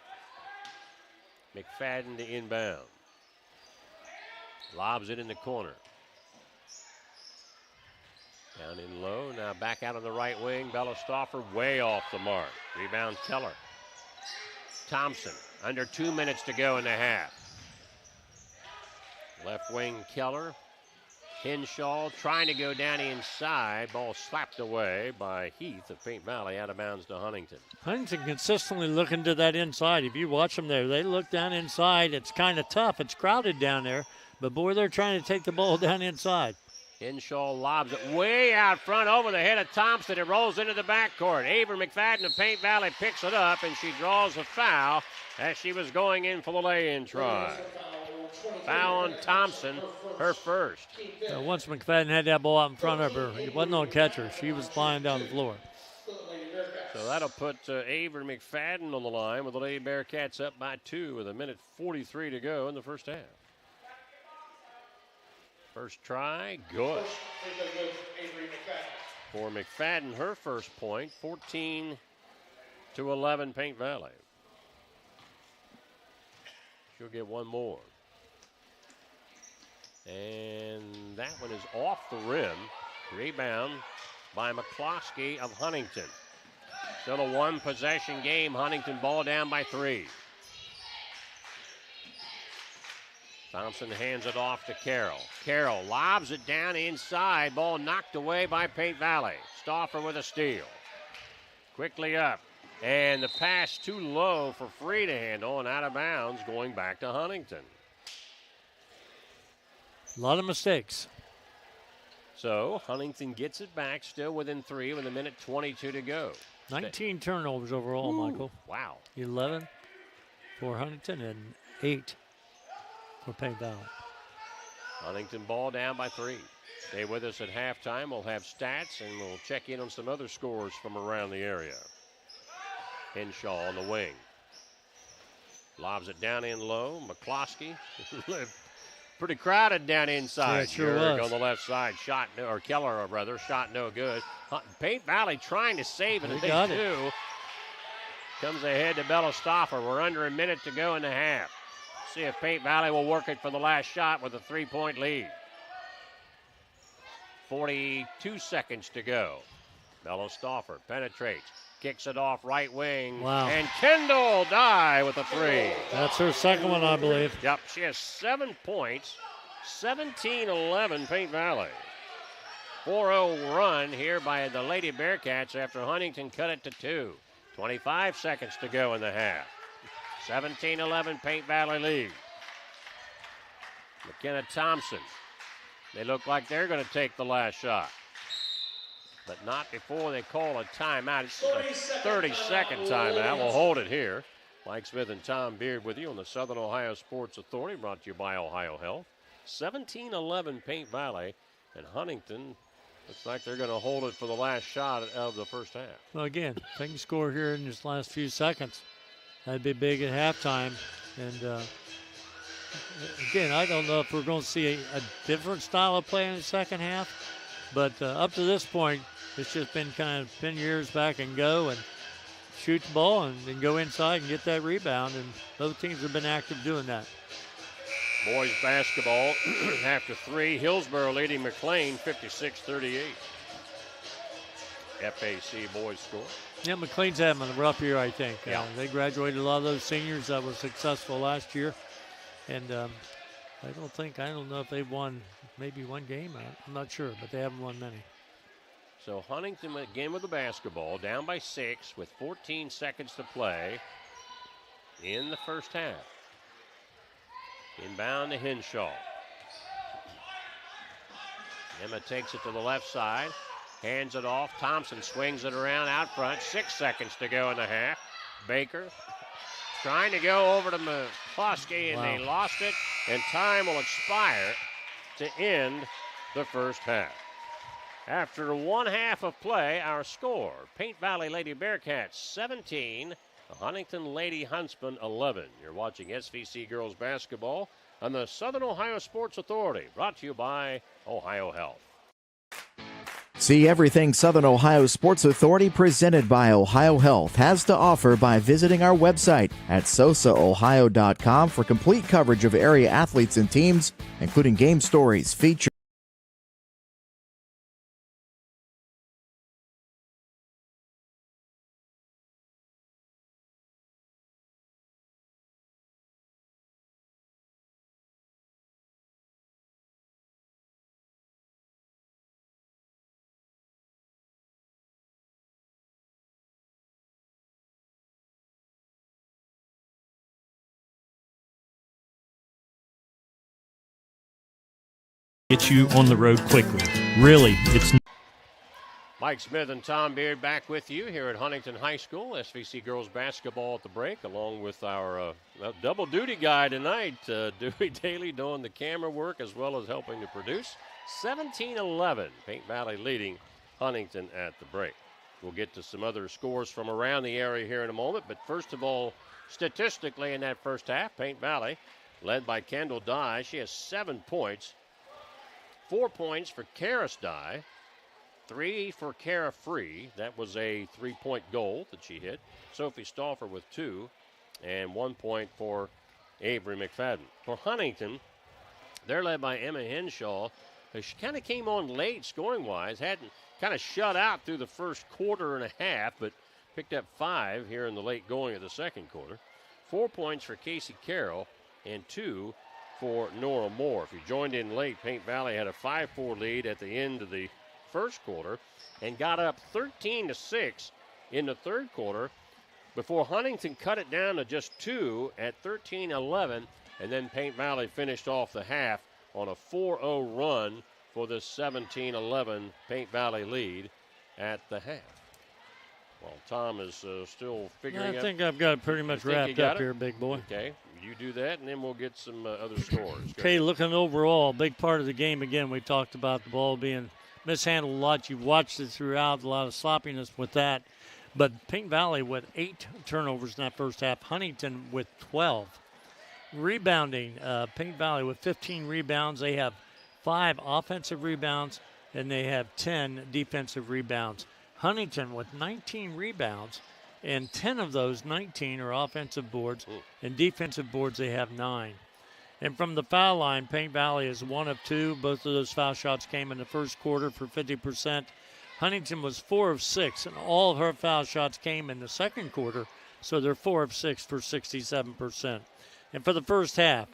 McFadden to inbound. Lobs it in the corner. Down in low, now back out on the right wing. Bella Stauffer way off the mark. Rebound Keller. Thompson, under 2 minutes to go in the half. Left wing Keller. Henshaw trying to go down inside. Ball slapped away by Heath of Paint Valley, out of bounds to Huntington. Huntington consistently looking to that inside. If you watch them there, they look down inside. It's kind of tough. It's crowded down there. But, boy, they're trying to take the ball down inside. Henshaw lobs it way out front over the head of Thompson. It rolls into the backcourt. Ava McFadden of Paint Valley picks it up, and she draws a foul as she was going in for the lay-in try. Foul on Thompson, her first. Once McFadden had that ball out in front of her, it wasn't on catcher. She was flying down the floor. So that'll put Ava McFadden on the line with the Lady Bearcats up by 2 with 1:43 to go in the first half. First try, good. For McFadden, her first point, 14-11 Paint Valley. She'll get one more. And that one is off the rim. Rebound by McCloskey of Huntington. Still a one-possession game. Huntington ball down by 3. Thompson hands it off to Carroll. Carroll lobs it down inside. Ball knocked away by Paint Valley. Stauffer with a steal. Quickly up. And the pass too low for Free to handle and out of bounds, going back to Huntington. A lot of mistakes. So Huntington gets it back, still within 3 with 1:22 to go. 19 turnovers overall, Michael. Wow. 11 for Huntington and 8 for Paint Valley. Huntington ball down by 3. Stay with us at halftime. We'll have stats and we'll check in on some other scores from around the area. Henshaw on the wing. Lobs it down in low. McCloskey. Pretty crowded down inside. Yeah, it sure was. On the left side. Shot, or Keller, rather. Shot no good. Paint Valley trying to save it. They They got do. Comes ahead to Bella Stauffer. We're under a minute to go in the half. See if Paint Valley will work it for the last shot with a 3-point lead. 42 seconds to go. Bella Stauffer penetrates. Kicks it off right wing. Wow. And Kendall Dye with a 3. That's her second one, I believe. Yep, she has 7 points. 17-11 Paint Valley. 4-0 run here by the Lady Bearcats after Huntington cut it to 2. 25 seconds to go in the half. 17-11 Paint Valley lead. McKenna Thompson. They look like they're going to take the last shot. But not before they call a timeout. It's a 30-second timeout. We'll hold it here. Mike Smith and Tom Beard with you on the Southern Ohio Sports Authority, brought to you by OhioHealth. 17-11 Paint Valley, and Huntington looks like they're going to hold it for the last shot of the first half. Well, again, if they can score here in this last few seconds, that'd be big at halftime. And again, I don't know if we're going to see a different style of play in the second half, but up to this point, it's just been kind of pin your ears back and go and shoot the ball and then go inside and get that rebound, and both teams have been active doing that. Boys basketball after 3. Hillsborough leading McLean 56-38. FAC boys score. Yeah, McLean's having a rough year, I think. Yeah. They graduated a lot of those seniors that were successful last year, and I don't know if they've won maybe one game. I'm not sure, but they haven't won many. So Huntington again with the basketball, down by 6 with 14 seconds to play in the first half. Inbound to Henshaw. Emma takes it to the left side, hands it off. Thompson swings it around out front. 6 seconds to go in the half. Baker trying to go over to McCloskey, and they lost it, and time will expire to end the first half. After 1 half of play, our score, Paint Valley Lady Bearcats 17, Huntington Lady Huntsmen 11. You're watching SVC Girls Basketball on the Southern Ohio Sports Authority, brought to you by OhioHealth. See everything Southern Ohio Sports Authority presented by OhioHealth has to offer by visiting our website at sosaohio.com for complete coverage of area athletes and teams, including game stories, features, Get you on the road quickly. Really, it's Mike Smith and Tom Beard back with you here at Huntington High School. SVC Girls Basketball at the break, along with our double duty guy tonight, Dewey Daly, doing the camera work as well as helping to produce. 17-11, Paint Valley leading Huntington at the break. We'll get to some other scores from around the area here in a moment, but first of all, statistically in that first half, Paint Valley, led by Kendall Dye, she has 7 points. 4 points for Karis Dye, 3 for Kara Free. That was a 3-point goal that she hit. Sophie Stauffer with 2, and 1 point for Avery McFadden. For Huntington, they're led by Emma Henshaw. She kind of came on late scoring-wise, hadn't kind of shut out through the first quarter and a half, but picked up 5 here in the late going of the second quarter. 4 points for Casey Carroll, and 2 for Nora Moore. If you joined in late, Paint Valley had a 5-4 lead at the end of the first quarter and got up 13-6 in the third quarter before Huntington cut it down to just 2 at 13-11, and then Paint Valley finished off the half on a 4-0 run for the 17-11 Paint Valley lead at the half. Well, Tom is still figuring out. I think I've got it pretty much wrapped up here, big boy. Okay, you do that, and then we'll get some other scores. Okay, looking overall, big part of the game, again, we talked about the ball being mishandled a lot. You've watched it throughout, a lot of sloppiness with that. But Paint Valley with 8 turnovers in that first half, Huntington with 12. Rebounding, Paint Valley with 15 rebounds. They have 5 offensive rebounds, and they have 10 defensive rebounds. Huntington with 19 rebounds, and 10 of those 19 are offensive boards, and defensive boards they have 9. And from the foul line, Paint Valley is 1 of 2. Both of those foul shots came in the first quarter for 50%. Huntington was 4 of 6, and all of her foul shots came in the second quarter, so they're 4 of 6 for 67%. And for the first half,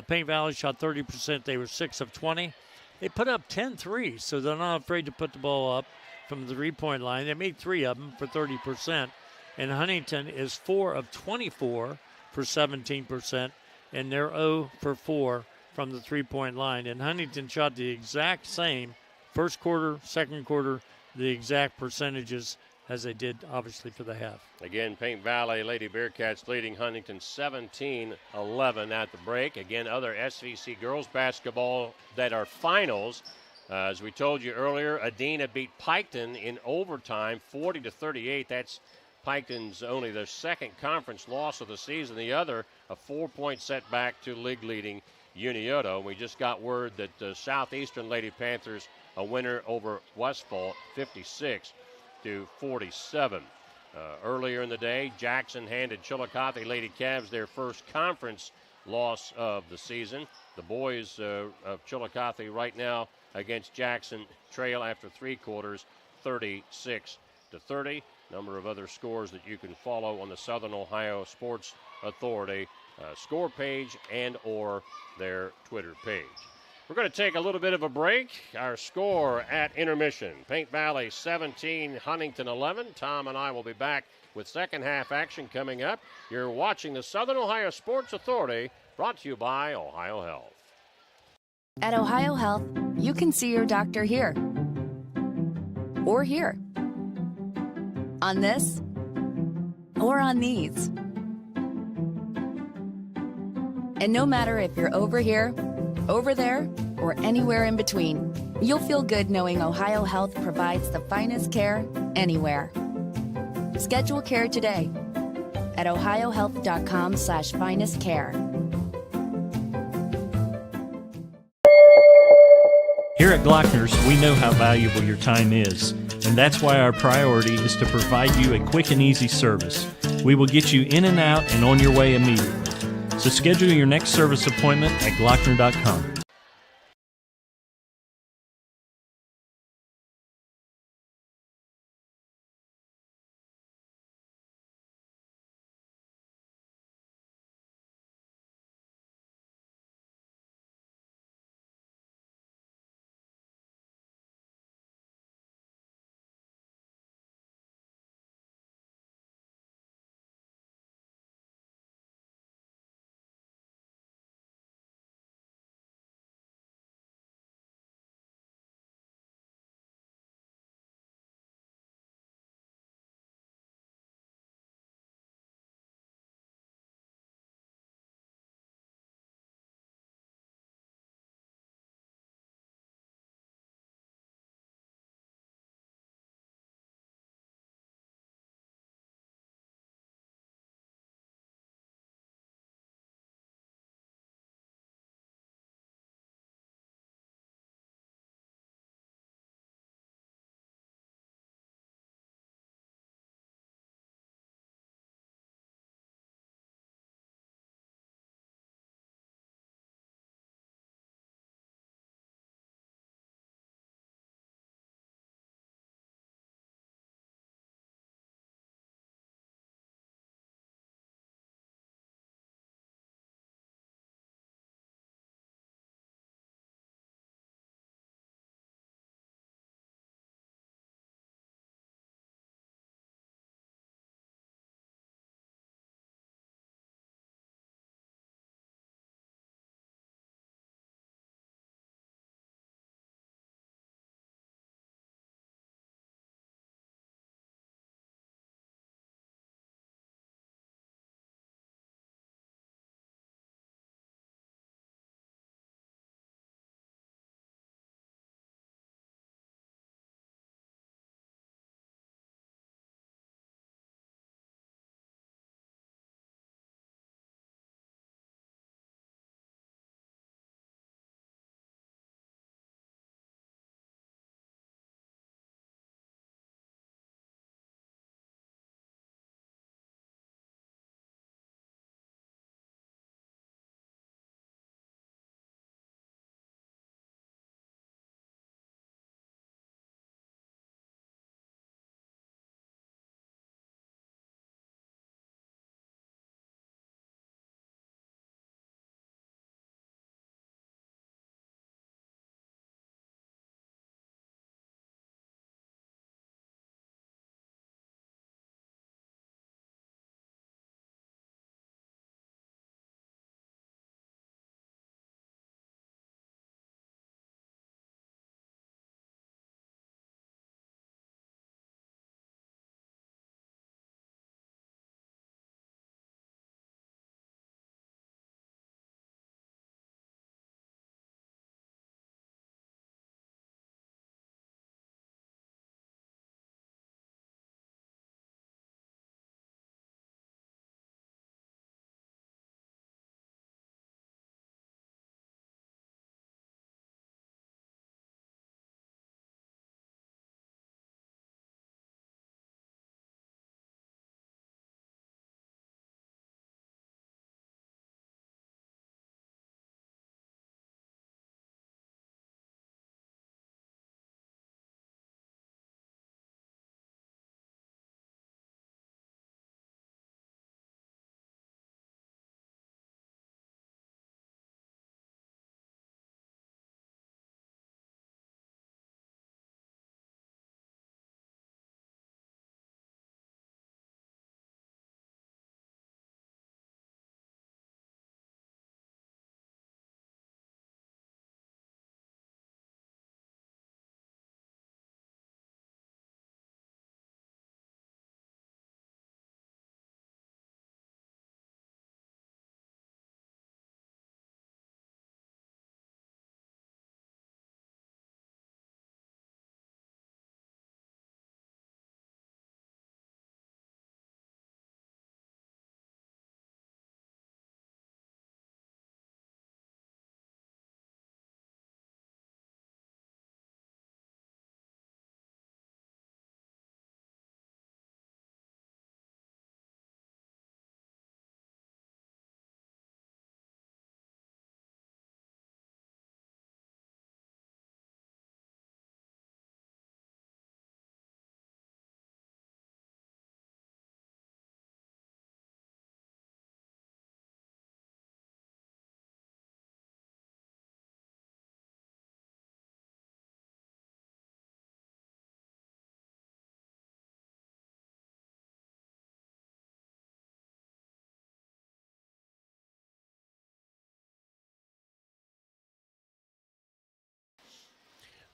Paint Valley shot 30%. They were 6 of 20. They put up 10 threes, so they're not afraid to put the ball up from the three-point line. They made 3 of them for 30%. And Huntington is 4 of 24 for 17%, and they're 0 for 4 from the three-point line. And Huntington shot the exact same first quarter, second quarter, the exact percentages as they did, obviously, for the half. Again, Paint Valley Lady Bearcats leading Huntington 17-11 at the break. Again, other SVC girls basketball that are finals. As we told you earlier, Adina beat Piketon in overtime, 40-38. That's Piketon's only their second conference loss of the season. The other, a 4-point setback to league-leading Unioto. We just got word that the Southeastern Lady Panthers a winner over Westfall, 56-47. Earlier in the day, Jackson handed Chillicothe Lady Cavs their first conference loss of the season. The boys of Chillicothe right now against Jackson trail after three quarters, 36-30. Number of other scores that you can follow on the Southern Ohio Sports Authority score page and or their Twitter page. We're going to take a little bit of a break. Our score at intermission, Paint Valley 17, Huntington 11. Tom and I will be back with second half action coming up. You're watching the Southern Ohio Sports Authority, brought to you by OhioHealth. At OhioHealth, you can see your doctor here or here, on this or on these. And no matter if you're over here, over there, or anywhere in between, you'll feel good knowing OhioHealth provides the finest care anywhere. Schedule care today at ohiohealth.com/finestcare. Here at Glockner's, we know how valuable your time is, and that's why our priority is to provide you a quick and easy service. We will get you in and out and on your way immediately. So schedule your next service appointment at Glockner.com.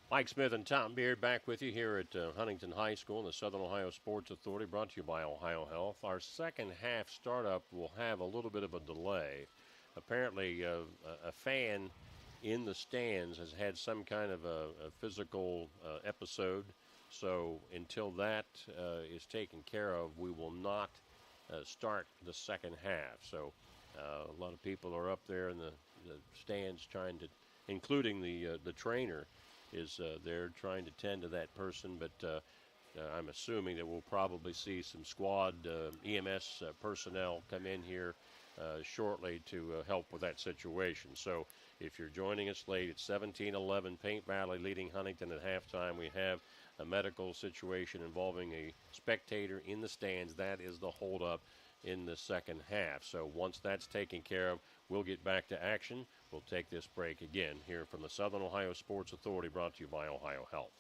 Mike Smith and Tom Beard back with you here at Huntington High School and the Southern Ohio Sports Authority, brought to you by OhioHealth. Our second half startup will have a little bit of a delay. Apparently, a fan in the stands has had some kind of a physical episode. So until that is taken care of, we will not start the second half. So a lot of people are up there in the stands trying to, including the trainer, is there trying to tend to that person. But I'm assuming that we'll probably see some squad EMS personnel come in here shortly to help with that situation. So if you're joining us late, it's 17-11, Paint Valley leading Huntington at halftime. We have a medical situation involving a spectator in the stands. That is the holdup in the second half. So once that's taken care of, we'll get back to action. We'll take this break again here from the Southern Ohio Sports Authority, brought to you by OhioHealth.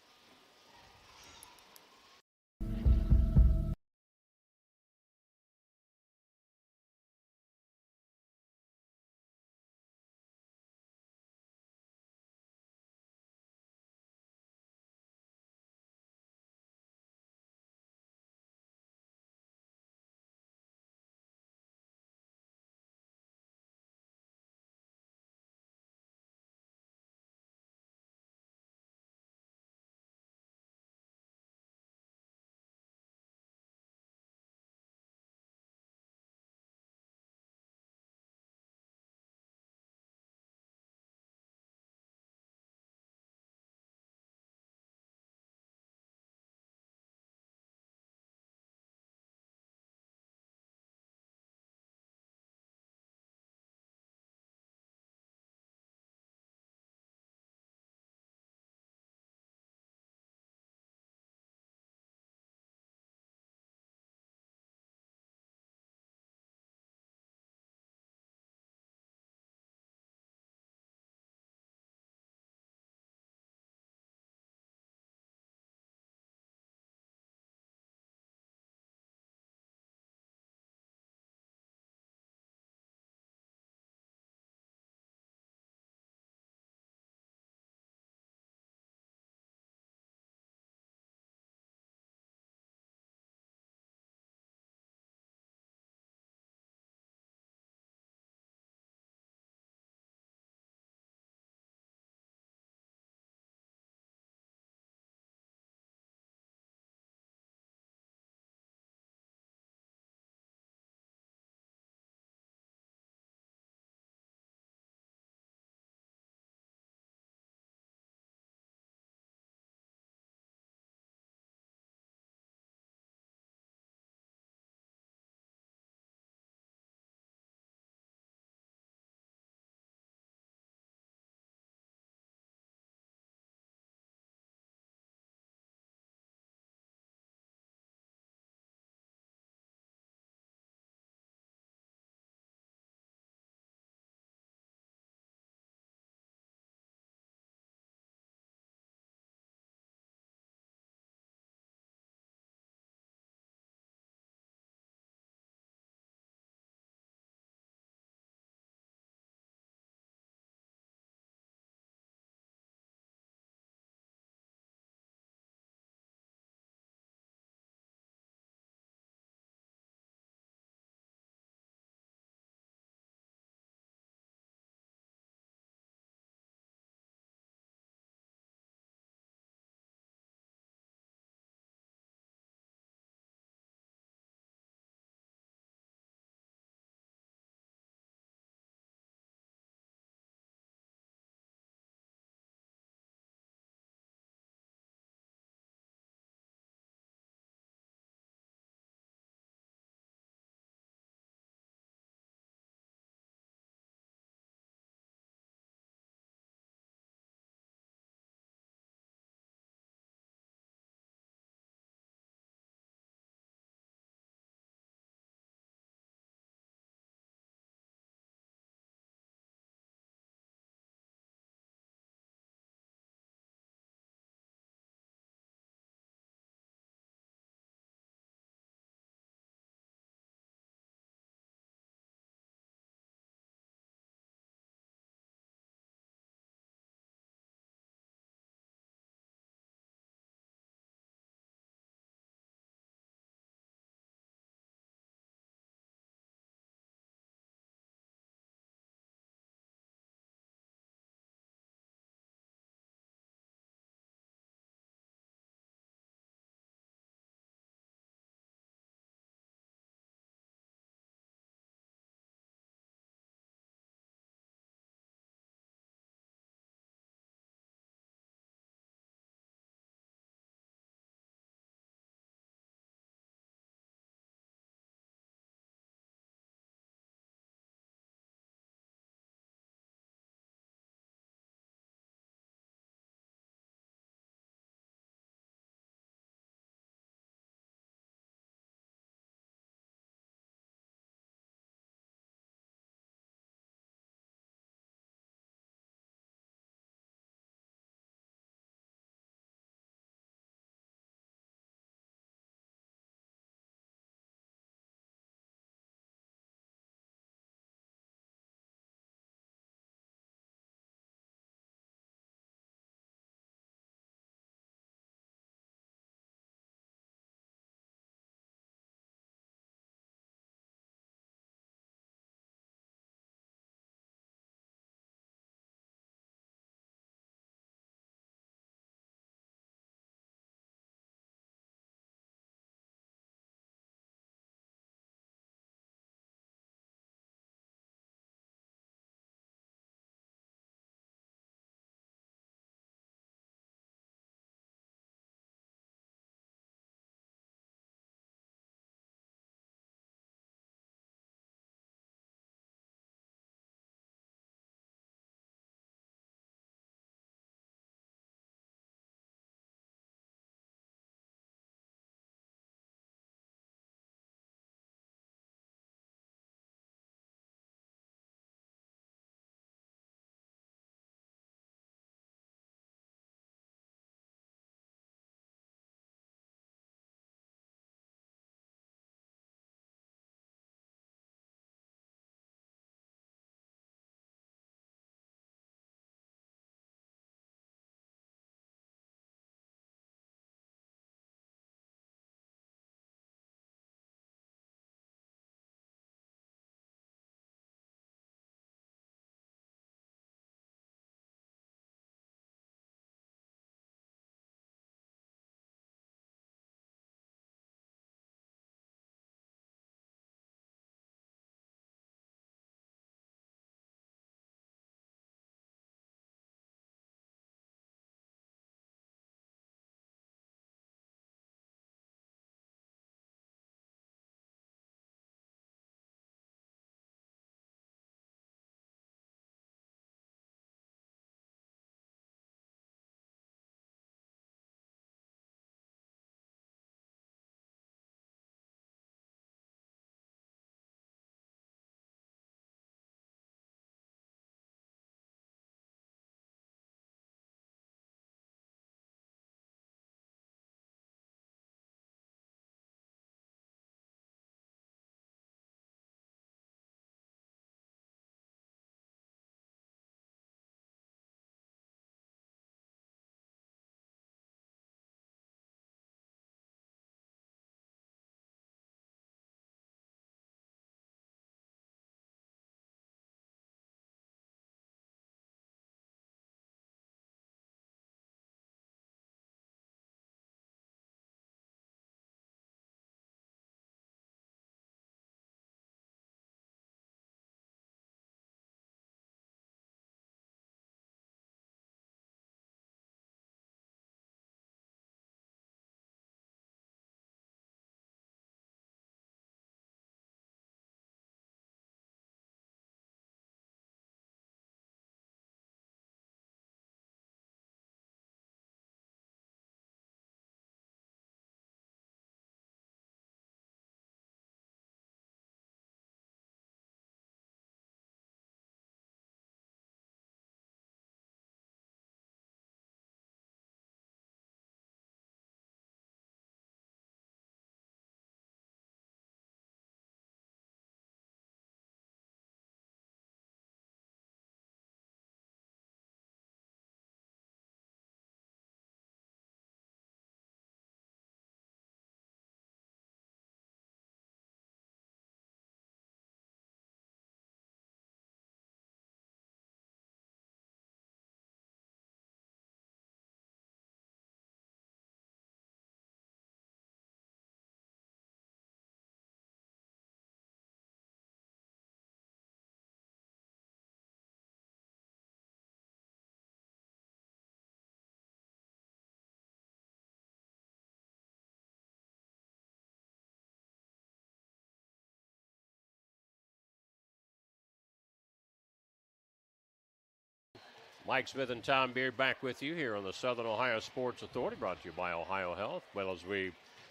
Mike Smith and Tom Beard back with you here on the Southern Ohio Sports Authority, brought to you by OhioHealth. Well, as we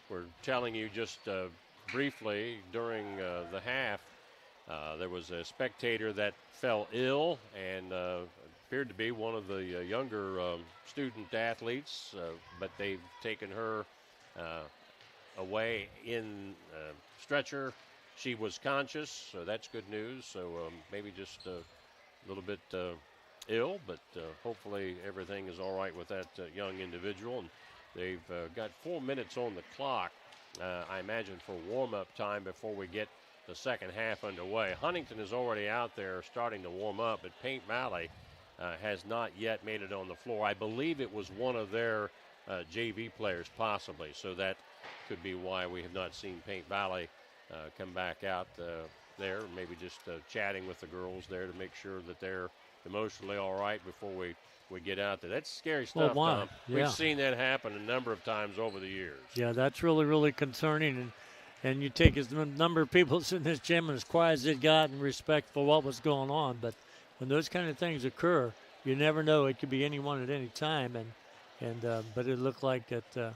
were telling you just briefly during the half, there was a spectator that fell ill and appeared to be one of the younger student athletes, but they've taken her away in stretcher. She was conscious, so that's good news. So maybe just a little bit ill, but hopefully everything is all right with that young individual. And they've got 4 minutes on the clock, I imagine, for warm-up time before we get the second half underway. Huntington is already out there starting to warm up, but Paint Valley has not yet made it on the floor. I believe it was one of their JV players possibly, so that could be why we have not seen Paint Valley come back out there, maybe just chatting with the girls there to make sure that they're emotionally all right before we get out there. That's scary stuff, Tom. Yeah. We've seen that happen a number of times over the years. Yeah, that's really, really concerning. And you take the number of people in this gym and as quiet as it got and respect for what was going on. But when those kind of things occur, you never know. It could be anyone at any time. But it looked like that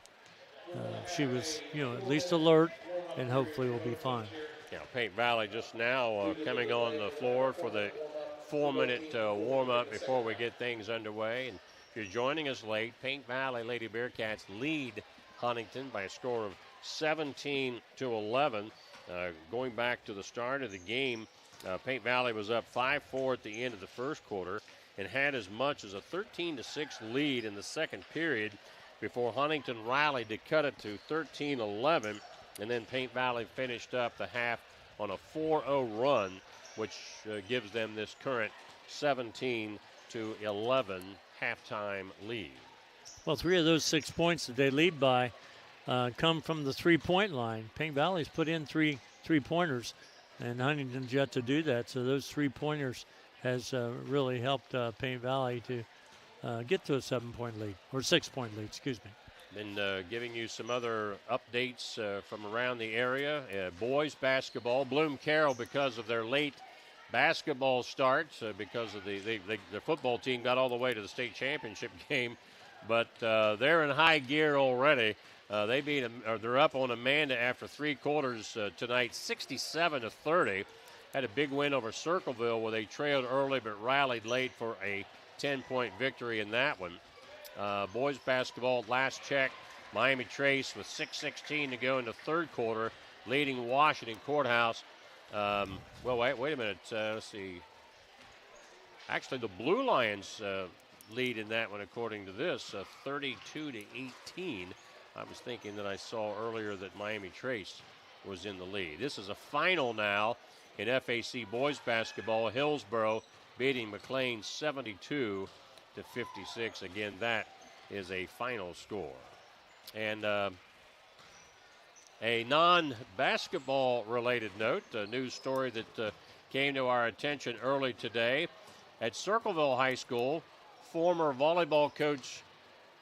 she was, at least alert, and hopefully will be fine. Yeah, Paint Valley just now coming on the floor for the 4-minute warm-up before we get things underway. And if you're joining us late, Paint Valley Lady Bearcats lead Huntington by a score of 17-11. Going back to the start of the game, Paint Valley was up 5-4 at the end of the first quarter and had as much as a 13-6 lead in the second period before Huntington rallied to cut it to 13-11. And then Paint Valley finished up the half on a 4-0 run, which gives them this current 17-11 halftime lead. Well, 3 of those 6 points that they lead by come from the three-point line. Paint Valley's put in three-pointers, and Huntington's yet to do that. So those three-pointers has really helped Paint Valley to get to a 7-point lead, or 6-point lead, excuse me. Been giving you some other updates from around the area. Boys basketball, Bloom Carroll, because of their late basketball start, because of the football team got all the way to the state championship game, but they're in high gear already. They beat them, or they're up on Amanda after 3 quarters tonight, 67-30. Had a big win over Circleville where they trailed early but rallied late for a 10-point victory in that one. Boys basketball, last check, Miami Trace with 6:16 to go in the third quarter, leading Washington Courthouse. Wait a minute. Let's see. Actually, the Blue Lions lead in that one, according to this, 32-18. I was thinking that I saw earlier that Miami Trace was in the lead. This is a final now in FAC boys basketball. Hillsboro beating McLean 72-56. Again, that is a final score. And a non-basketball related note, a news story that came to our attention early today. At Circleville High School, former volleyball coach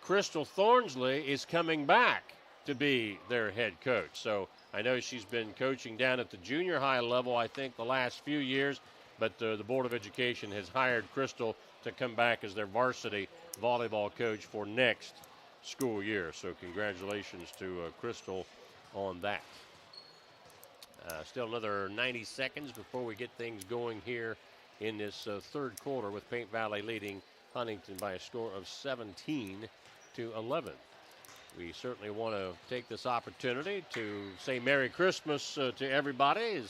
Crystal Thornsley is coming back to be their head coach. So I know she's been coaching down at the junior high level, I think, the last few years, but the Board of Education has hired Crystal to come back as their varsity volleyball coach for next school year. So congratulations to Crystal on that. Still another 90 seconds before we get things going here in this third quarter, with Paint Valley leading Huntington by a score of 17-11. We certainly want to take this opportunity to say Merry Christmas to everybody.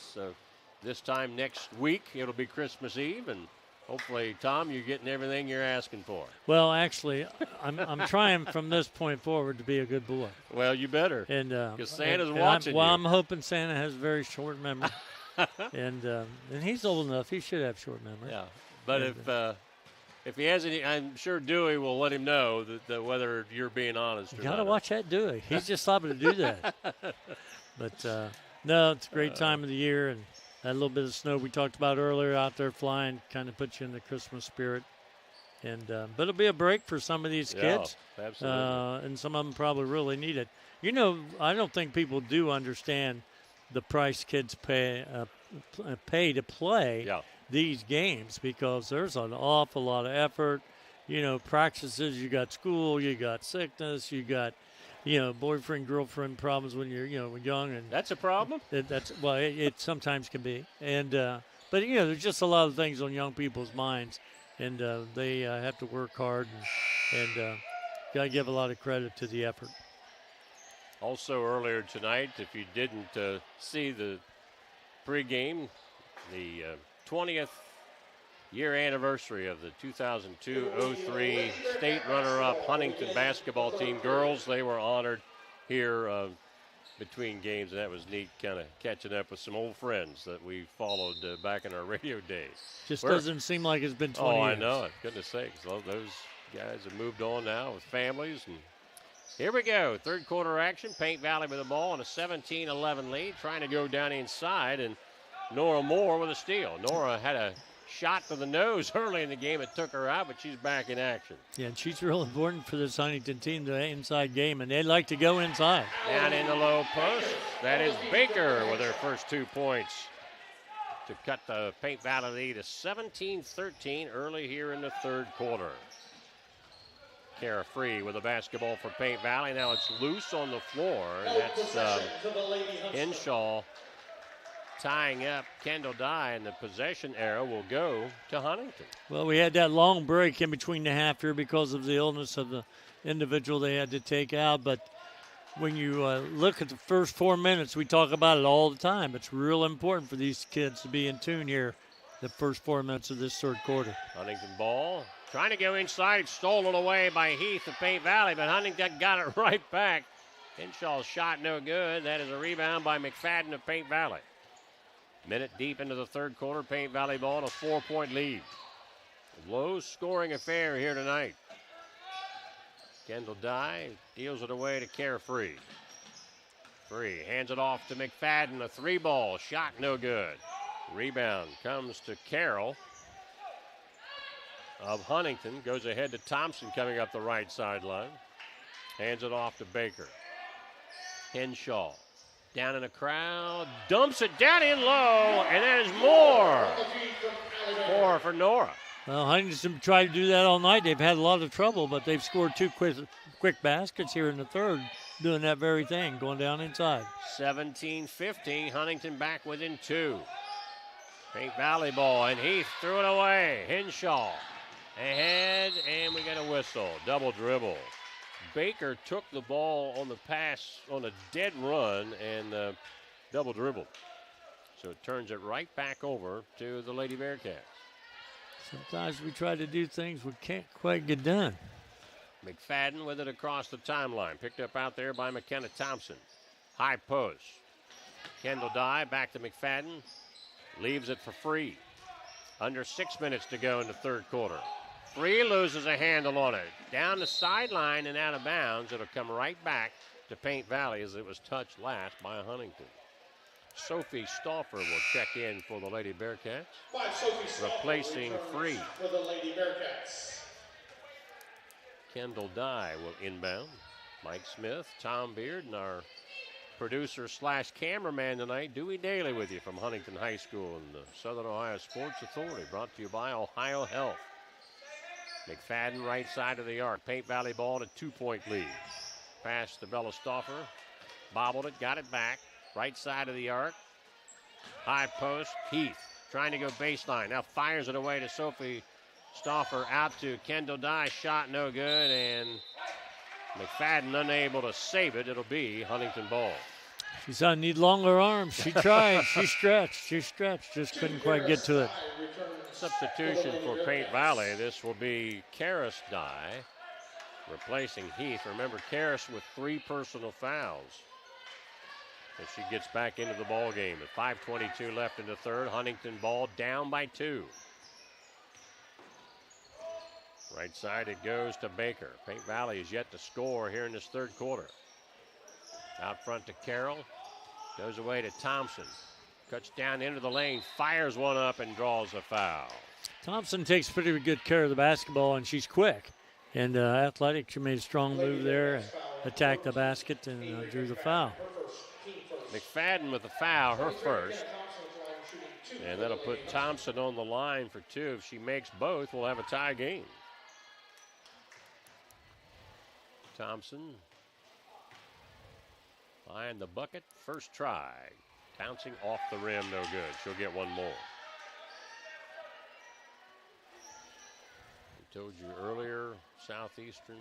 This time next week, it'll be Christmas Eve, and hopefully, Tom, you're getting everything you're asking for. Well, actually, I'm trying from this point forward to be a good boy. Well, you better, and because Santa's watching you. I'm hoping Santa has a very short memory, and he's old enough; he should have short memory. Yeah, but if he has any, I'm sure Dewey will let him know that whether you're being honest or not. You got to watch that Dewey. He's just liable to do that. But no, it's a great time of the year, and that little bit of snow we talked about earlier out there flying kind of puts you in the Christmas spirit. And but it'll be a break for some of these kids. Absolutely. And some of them probably really need it. You know, I don't think people do understand the price kids pay to play these games, because there's an awful lot of effort practices, you got school, you got sickness, you got, boyfriend, girlfriend problems when you're, young. And that's a problem? It sometimes can be. And, but, there's just a lot of things on young people's minds. And they have to work hard and got to give a lot of credit to the effort. Also earlier tonight, if you didn't see the pregame, the 20th year anniversary of the 2002-03 state runner-up Huntington basketball team girls. They were honored here between games, and that was neat, kind of catching up with some old friends that we followed back in our radio days. Doesn't seem like it's been 20 years. I know it. Goodness sakes. Those guys have moved on now with families. And here we go. Third quarter action. Paint Valley with the ball and a 17-11 lead. Trying to go down inside, and Nora Moore with a steal. Nora had a shot to the nose early in the game. It took her out, but she's back in action. Yeah, and she's real important for this Huntington team, the inside game, and they like to go inside. Down in the low post. That is Baker with her first 2 points to cut the Paint Valley lead to 17-13 early here in the third quarter. Kara Free with the basketball for Paint Valley. Now it's loose on the floor. That's Henshaw tying up Kendall Dye, and the possession arrow will go to Huntington. Well, we had that long break in between the half here because of the illness of the individual they had to take out. But when you look at the first 4 minutes, we talk about it all the time. It's real important for these kids to be in tune here the first 4 minutes of this third quarter. Huntington ball trying to go inside. It's stolen away by Heath of Paint Valley, but Huntington got it right back. Henshaw's shot no good. That is a rebound by McFadden of Paint Valley. Minute deep into the third quarter, Paint Valley ball and a 4-point lead. Low-scoring affair here tonight. Kendall Dye deals it away to Carefree. Free hands it off to McFadden. A 3-ball shot no good. Rebound comes to Carroll of Huntington. Goes ahead to Thompson coming up the right sideline. Hands it off to Baker. Henshaw. Down in the crowd, dumps it down in low, and that is more. 4 for Nora. Well, Huntington tried to do that all night. They've had a lot of trouble, but they've scored 2 quick baskets here in the third, doing that very thing, going down inside. 17-15, Huntington back within 2. Paint Valley ball, and Heath threw it away. Henshaw ahead, and we got a whistle. Double dribble. Baker took the ball on the pass on a dead run and double dribbled. So it turns it right back over to the Lady Bearcats. Sometimes we try to do things we can't quite get done. McFadden with it across the timeline. Picked up out there by McKenna Thompson. High post. Kendall Dye back to McFadden. Leaves it for Free. Under 6 minutes to go in the third quarter. Free loses a handle on it. Down the sideline and out of bounds. It'll come right back to Paint Valley as it was touched last by Huntington. Sophie Stauffer will check in for the Lady Bearcats. Replacing Free. For the Lady Bearcats. Kendall Dye will inbound. Mike Smith, Tom Beard, and our producer / cameraman tonight, Dewey Daly, with you from Huntington High School and the Southern Ohio Sports Authority, brought to you by OhioHealth. McFadden right side of the arc. Paint Valley ball at a 2-point lead. Pass to Bella Stauffer. Bobbled it, got it back. Right side of the arc. High post. Heath trying to go baseline. Now fires it away to Sophie Stauffer. Out to Kendall Dye. Shot no good. And McFadden unable to save it. It'll be Huntington ball. She said, I need longer arms. She tried. She stretched. Just couldn't quite get to it. Substitution for Paint Valley. This will be Karis Dye replacing Heath. Remember, Karis with 3 personal fouls as she gets back into the ball game. With 5:22 left in the third, Huntington ball down by 2. Right side it goes to Baker. Paint Valley is yet to score here in this third quarter. Out front to Carroll. Goes away to Thompson. Cuts down into the lane, fires one up, and draws a foul. Thompson takes pretty good care of the basketball, and she's quick and athletic. She made a strong move there, and attacked the basket, and drew the foul. McFadden with the foul, her first. And that'll put Thompson on the line for 2. If she makes both, we'll have a tie game. Thompson behind the bucket. First try. Bouncing off the rim, no good. She'll get one more. I told you earlier, Southeastern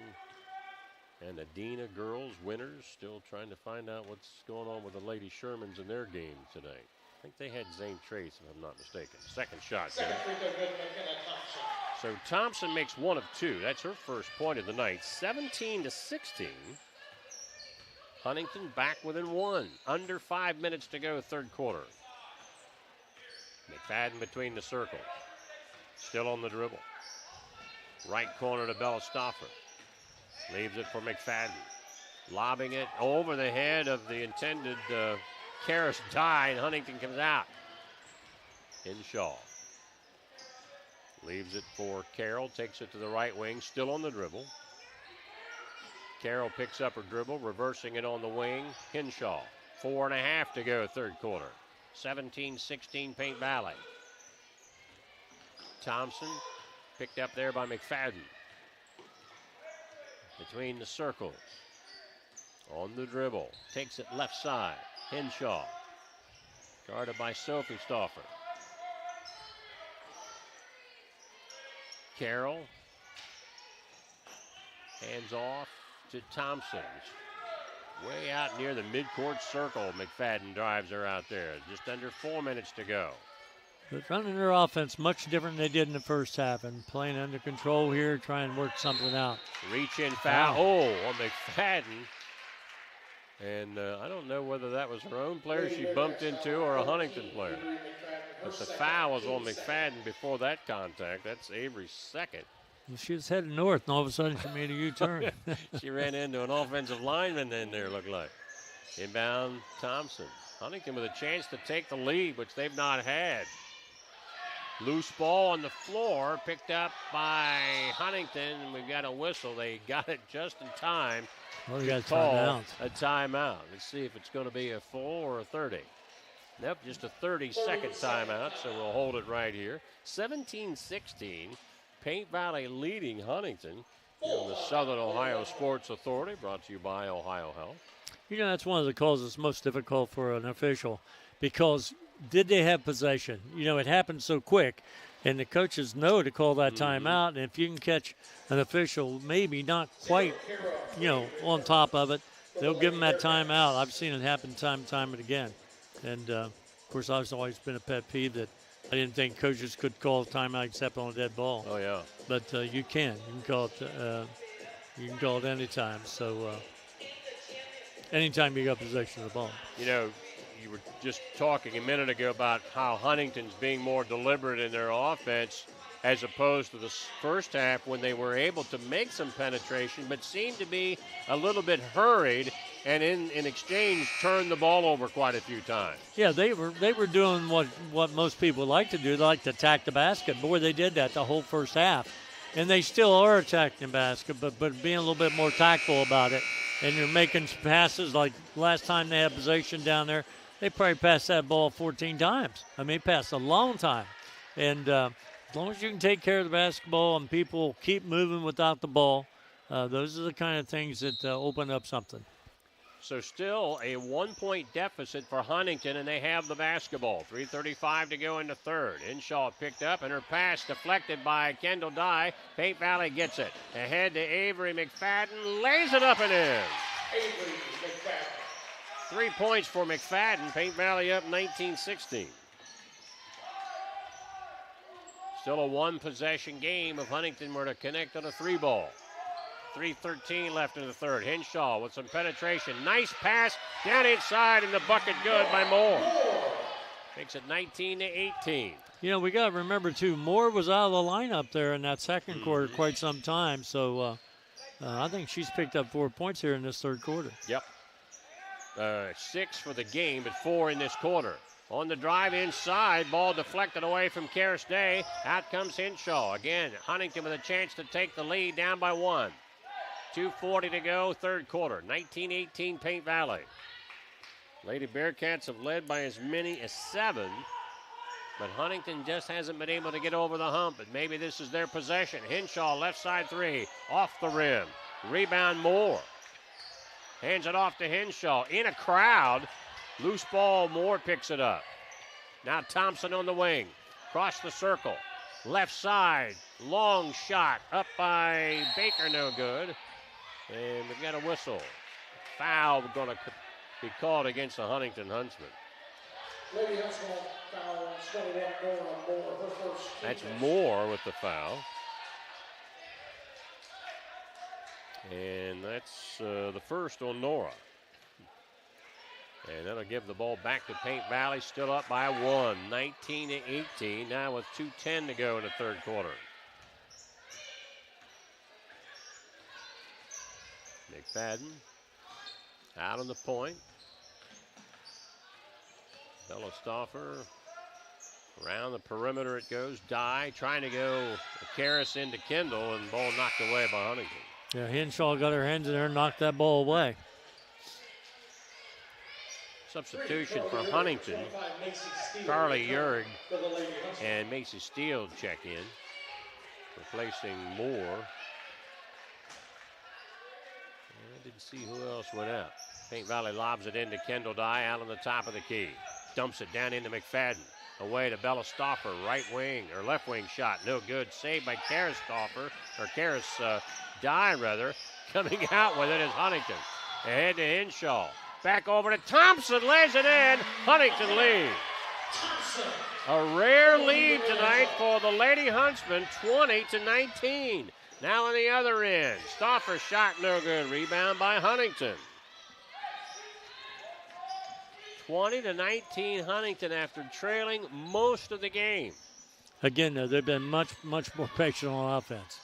and Adina girls winners still trying to find out what's going on with the Lady Shermans in their game tonight. I think they had Zane Trace, if I'm not mistaken. Second shot. Second free throw good, McKenna Thompson. So Thompson makes 1 of 2. That's her first point of the night. 17-16. Huntington back within 1. Under 5 minutes to go, third quarter. McFadden between the circles. Still on the dribble. Right corner to Bella Stauffer. Leaves it for McFadden. Lobbing it over the head of the intended Karis Dye, and Huntington comes out. Hinshaw. Leaves it for Carroll. Takes it to the right wing. Still on the dribble. Carroll picks up her dribble, reversing it on the wing. Hinshaw. 4.5 to go, third quarter. 17-16 Paint Valley. Thompson picked up there by McFadden. Between the circles. On the dribble. Takes it left side. Hinshaw. Guarded by Sophie Stauffer. Carroll. Hands off to Thompson. Way out near the midcourt circle. McFadden drives her out there. Just under 4 minutes to go. But running their offense much different than they did in the first half, and playing under control here, trying to work something out. Reach in foul. Oh, on McFadden. And I don't know whether that was her own player she bumped into or a Huntington player. But the foul was on McFadden before that contact. That's Avery's second. Well, she was heading north, and all of a sudden she made a U-turn. She ran into an offensive lineman in there, looked like. Inbound Thompson. Huntington with a chance to take the lead, which they've not had. Loose ball on the floor, picked up by Huntington, and we've got a whistle. They got it just in time. Well, you got a call timeout. A timeout. Let's see if it's going to be a full or a 30. Nope, just a 30-second timeout, so we'll hold it right here. 17-16, Paint Valley leading Huntington on the Southern Ohio Sports Authority, brought to you by OhioHealth. You know, that's one of the calls that's most difficult for an official, because did they have possession? You know, it happened so quick, and the coaches know to call that timeout, and if you can catch an official maybe not quite, you know, on top of it, they'll give them that timeout. I've seen it happen time and time again. And, of course, I've always been a pet peeve that I didn't think coaches could call a timeout except on a dead ball. Oh, yeah. But you can. You can call it any time. So anytime you got possession of the ball. You know, you were just talking a minute ago about how Huntington's being more deliberate in their offense as opposed to the first half when they were able to make some penetration but seemed to be a little bit hurried and in exchange turned the ball over quite a few times. Yeah, they were doing what most people like to do. They like to attack the basket. Boy, they did that the whole first half. And they still are attacking the basket, but being a little bit more tactful about it. And you're making passes like last time they had possession down there. They probably passed that ball 14 times. I mean, passed a long time. And as long as you can take care of the basketball and people keep moving without the ball, those are the kind of things that open up something. So still a 1-point deficit for Huntington, and they have the basketball. 3:35 to go in the third. Hinshaw picked up, and her pass deflected by Kendall Dye. Paint Valley gets it. Ahead to Avery McFadden. Lays it up and in. Avery McFadden. 3 points for McFadden. Paint Valley up 19-16. Still a one-possession game if Huntington were to connect on a three ball. 3:13 left in the third. Hinshaw with some penetration. Nice pass down inside, and the bucket good by Moore. Makes it 19-18. You know, we got to remember, too, Moore was out of the lineup there in that second quarter quite some time. So I think she's picked up 4 points here in this third quarter. Yep. 6 for the game, but 4 in this quarter. On the drive inside, ball deflected away from Karis Day. Out comes Hinshaw. Again, Huntington with a chance to take the lead, down by 1. 2:40 to go, third quarter. 19-18 Paint Valley. Lady Bearcats have led by as many as 7, but Huntington just hasn't been able to get over the hump. But maybe this is their possession. Hinshaw, left side 3, off the rim. Rebound Moore. Hands it off to Henshaw. In a crowd. Loose ball. Moore picks it up. Now Thompson on the wing. Cross the circle. Left side. Long shot. Up by Baker. No good. And we've got a whistle. Foul going to be called against the Huntington Huntsmen. Lady Huntsmen foul 21 Moore, her first. That's Moore with the foul. And that's the first on Nora. And that'll give the ball back to Paint Valley, still up by 1, 19-18, now with 2:10 to go in the third quarter. McFadden out on the point. Bella Stauffer around the perimeter it goes. Dye trying to go Karras into Kendall, and ball knocked away by Huntington. Yeah, Henshaw got her hands in there and knocked that ball away. Substitution for Huntington. Carly Yerg and Macy Steele check in, replacing Moore. I didn't see who else went out. Paint Valley lobs it into Kendall Dye out on the top of the key. Dumps it down into McFadden. Away to Bella Stauffer, right wing or left wing shot, no good. Saved by Karras Stauffer, or Karras Dye rather. Coming out with it is Huntington. Ahead to Henshaw. Back over to Thompson, lays it in. Huntington lead. A rare lead tonight for the Lady Huntsmen, 20-19. Now on the other end, Stauffer shot no good. Rebound by Huntington. 20-19 Huntington after trailing most of the game. Again, though, they've been much more patient on offense.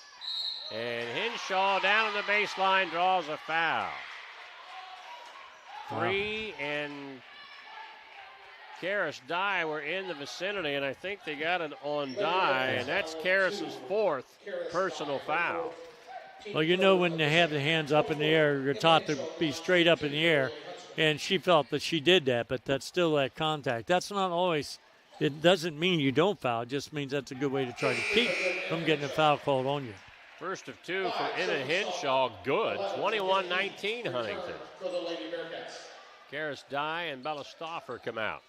And Henshaw down on the baseline draws a foul. Three and Karras Dye were in the vicinity, and I think they got it on Dye, and that's Karras' fourth personal foul. Well, you know when they have the hands up in the air, you're taught to be straight up in the air, and she felt that she did that, but that's still that contact. That's not always, it doesn't mean you don't foul. It just means that's a good way to try to keep from getting a foul called on you. First of two for Enna Henshaw, good. 21-19 Huntington. Karras Dye and Bella Stauffer come out.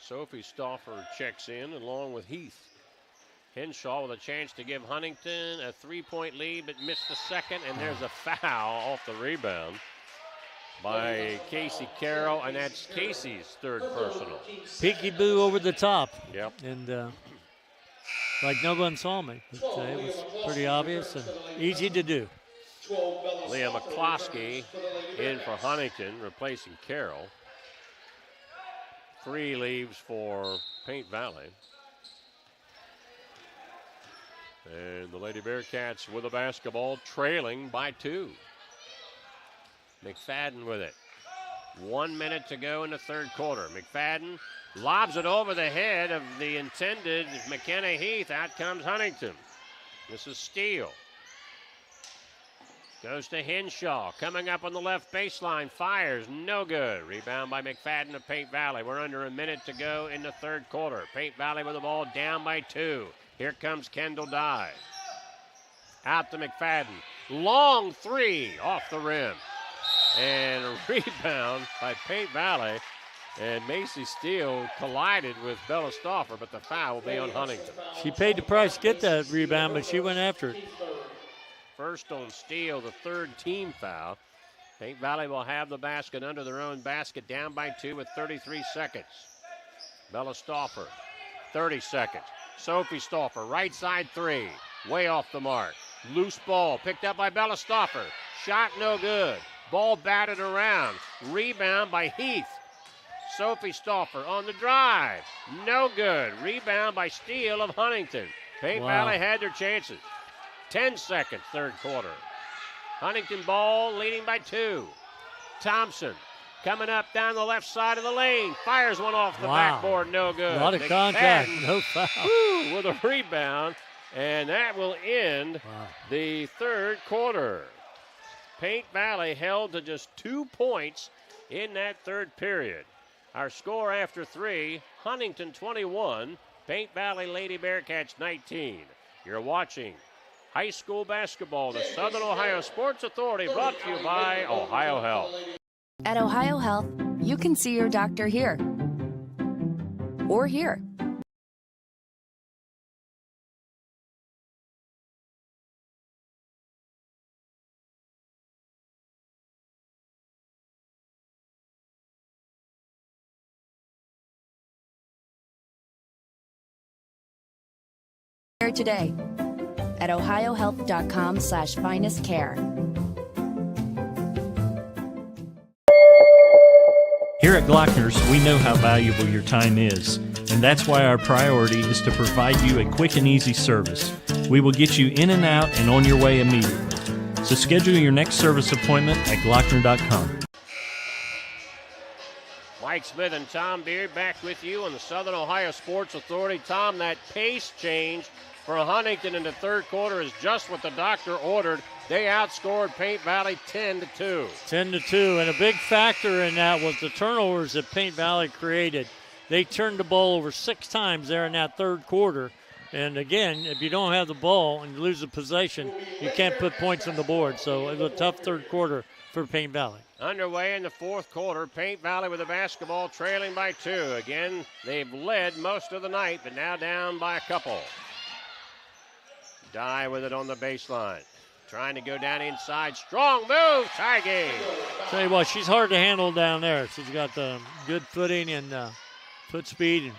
Sophie Stauffer checks in along with Heath. Henshaw with a chance to give Huntington a three-point lead, but missed the second, and there's a foul off the rebound by Casey Carroll, and that's Casey's third personal. Peekaboo over the top. Yep. And like no one saw me. But, it was pretty obvious and easy to do. Leah McCloskey in for Huntington, replacing Carroll. 3 leaves for Paint Valley. And the Lady Bearcats with the basketball, trailing by 2. McFadden with it. 1 minute to go in the third quarter. McFadden lobs it over the head of the intended McKenna Heath. Out comes Huntington. This is Steele. Goes to Henshaw. Coming up on the left baseline. Fires. No good. Rebound by McFadden of Paint Valley. We're under a minute to go in the third quarter. Paint Valley with the ball down by 2. Here comes Kendall Dye. Out to McFadden. Long 3 off the rim. And a rebound by Paint Valley. And Macy Steele collided with Bella Stauffer, but the foul will be on Huntington. She paid the price to get that rebound, but she went after it. First on Steele, the third team foul. Paint Valley will have the basket under their own basket, down by 2 with 33 seconds. Bella Stauffer, 30 seconds. Sophie Stauffer, right side 3, way off the mark. Loose ball picked up by Bella Stauffer. Shot no good. Ball batted around. Rebound by Heath. Sophie Stauffer on the drive. No good. Rebound by Steele of Huntington. Paint Valley had their chances. 10 seconds, third quarter. Huntington ball leading by 2. Thompson coming up down the left side of the lane. Fires one off the backboard. No good. A lot of contact. No foul. With a rebound. And that will end the third quarter. Paint Valley held to just 2 points in that third period. Our score after 3, Huntington 21, Paint Valley Lady Bearcats 19. You're watching high school basketball. The Southern Ohio Sports Authority, brought to you by OhioHealth. At OhioHealth, you can see your doctor here or here. Today at ohiohealth.com/finestcare. Here at Glockner's, we know how valuable your time is, and that's why our priority is to provide you a quick and easy service. We will get you in and out and on your way immediately. So schedule your next service appointment at Glockner.com. Mike Smith and Tom Beard back with you on the Southern Ohio Sports Authority. Tom, that pace change for Huntington in the third quarter is just what the doctor ordered. They outscored Paint Valley 10-2. 10-2, and a big factor in that was the turnovers that Paint Valley created. They turned the ball over 6 times there in that third quarter. And again, if you don't have the ball and you lose the possession, you can't put points on the board. So it was a tough third quarter for Paint Valley. Underway in the fourth quarter, Paint Valley with the basketball trailing by 2. Again, they've led most of the night, but now down by a couple. Dye with it on the baseline. Trying to go down inside. Strong move. Tie game. Tell you what, she's hard to handle down there. She's got good footing and foot speed and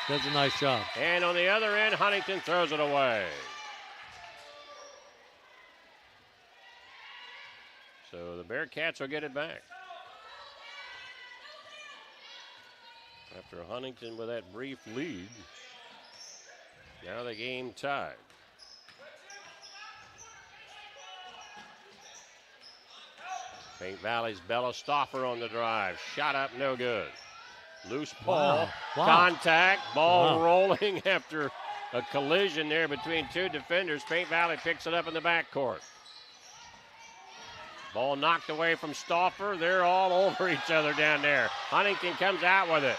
does a nice job. And on the other end, Huntington throws it away. So the Bearcats will get it back. After Huntington with that brief lead, now the game tied. Paint Valley's Bella Stoffer on the drive. Shot up, no good. Loose ball, contact, ball rolling after a collision there between 2 defenders. Paint Valley picks it up in the backcourt. Ball knocked away from Stoffer. They're all over each other down there. Huntington comes out with it.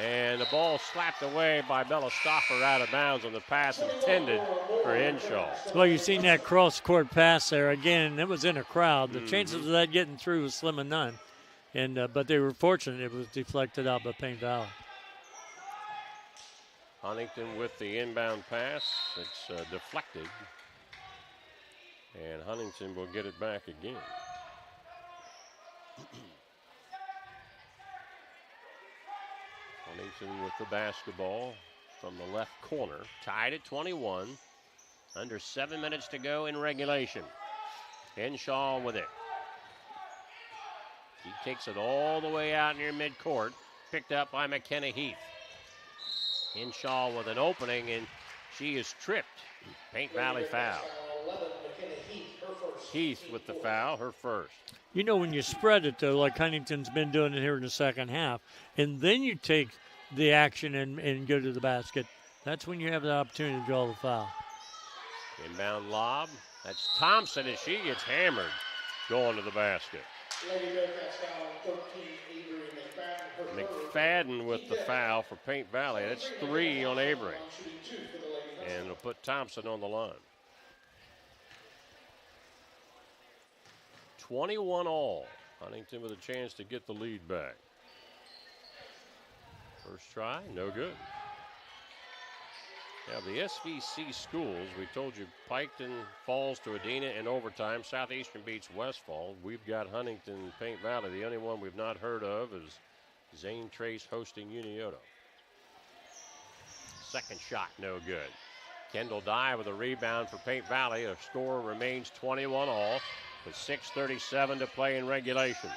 And the ball slapped away by Bella Stoffer out of bounds on the pass intended for Henshaw. Well, you've seen that cross-court pass there. Again, it was in a crowd. The chances of that getting through was slim and none. And but they were fortunate it was deflected out by Paint Valley. Huntington with the inbound pass. It's deflected. And Huntington will get it back again. Huntington with the basketball from the left corner. Tied at 21. Under 7 minutes to go in regulation. Henshaw with it. He takes it all the way out near midcourt. Picked up by McKenna Heath. Henshaw with an opening, and she is tripped. Paint Valley foul. Heath with the foul, her first. You know, when you spread it, though, like Huntington's been doing it here in the second half, and then you take the action and go to the basket, that's when you have the opportunity to draw the foul. Inbound lob. That's Thompson, and she gets hammered going to the basket. McFadden with the foul for Paint Valley. That's 3 on Avery. And it'll put Thompson on the line. 21 all. Huntington with a chance to get the lead back. First try, no good. Now the SVC schools, we told you Piketon falls to Adena in overtime. Southeastern beats Westfall. We've got Huntington and Paint Valley. The only one we've not heard of is Zane Trace hosting Unioto. Second shot, no good. Kendall Dye with a rebound for Paint Valley. The score remains 21 all with 6:37 to play in regulation.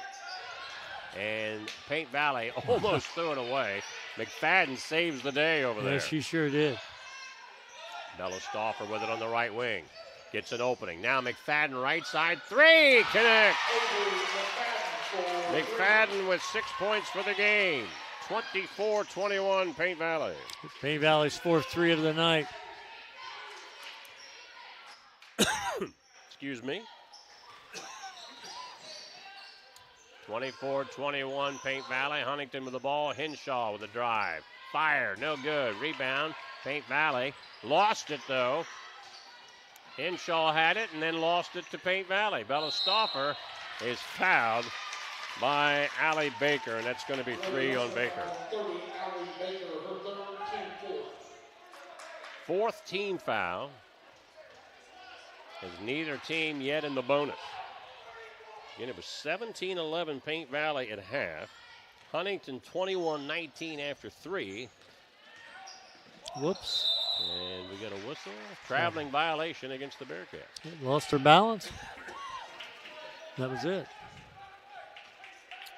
And Paint Valley almost threw it away. McFadden saves the day over there. Yes, she sure did. Bella Stoffer with it on the right wing. Gets an opening. Now McFadden right side. 3, connect. McFadden with 6 points for the game. 24-21 Paint Valley. Paint Valley's 4th 3 of the night. Excuse me. 24-21 Paint Valley. Huntington with the ball. Henshaw with the drive. Fire, no good. Rebound. Paint Valley lost it though. Henshaw had it and then lost it to Paint Valley. Bella Stauffer is fouled by Allie Baker, and that's going to be 3 on Baker. 30, Allie Baker, her third, team fourth. Fourth team foul. Has neither team yet in the bonus. Again, it was 17-11 Paint Valley at half. Huntington 21-19 after 3. Whoops. And we got a whistle. Traveling violation against the Bearcats. Lost her balance. That was it.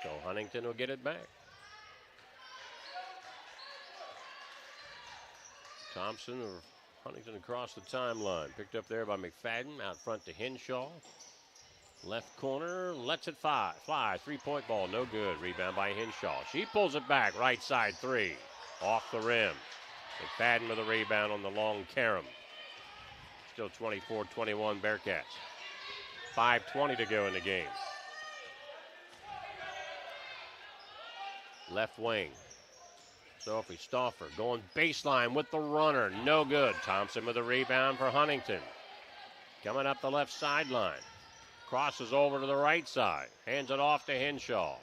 So Huntington will get it back. Thompson or Huntington across the timeline. Picked up there by McFadden. Out front to Henshaw. Left corner, lets it fly. 3-point ball, no good. Rebound by Henshaw. She pulls it back, right side 3. Off the rim. McFadden with a rebound on the long carom. Still 24-21 Bearcats. 5:20 to go in the game. Left wing. Sophie Stauffer going baseline with the runner. No good. Thompson with a rebound for Huntington. Coming up the left sideline. Crosses over to the right side. Hands it off to Henshaw.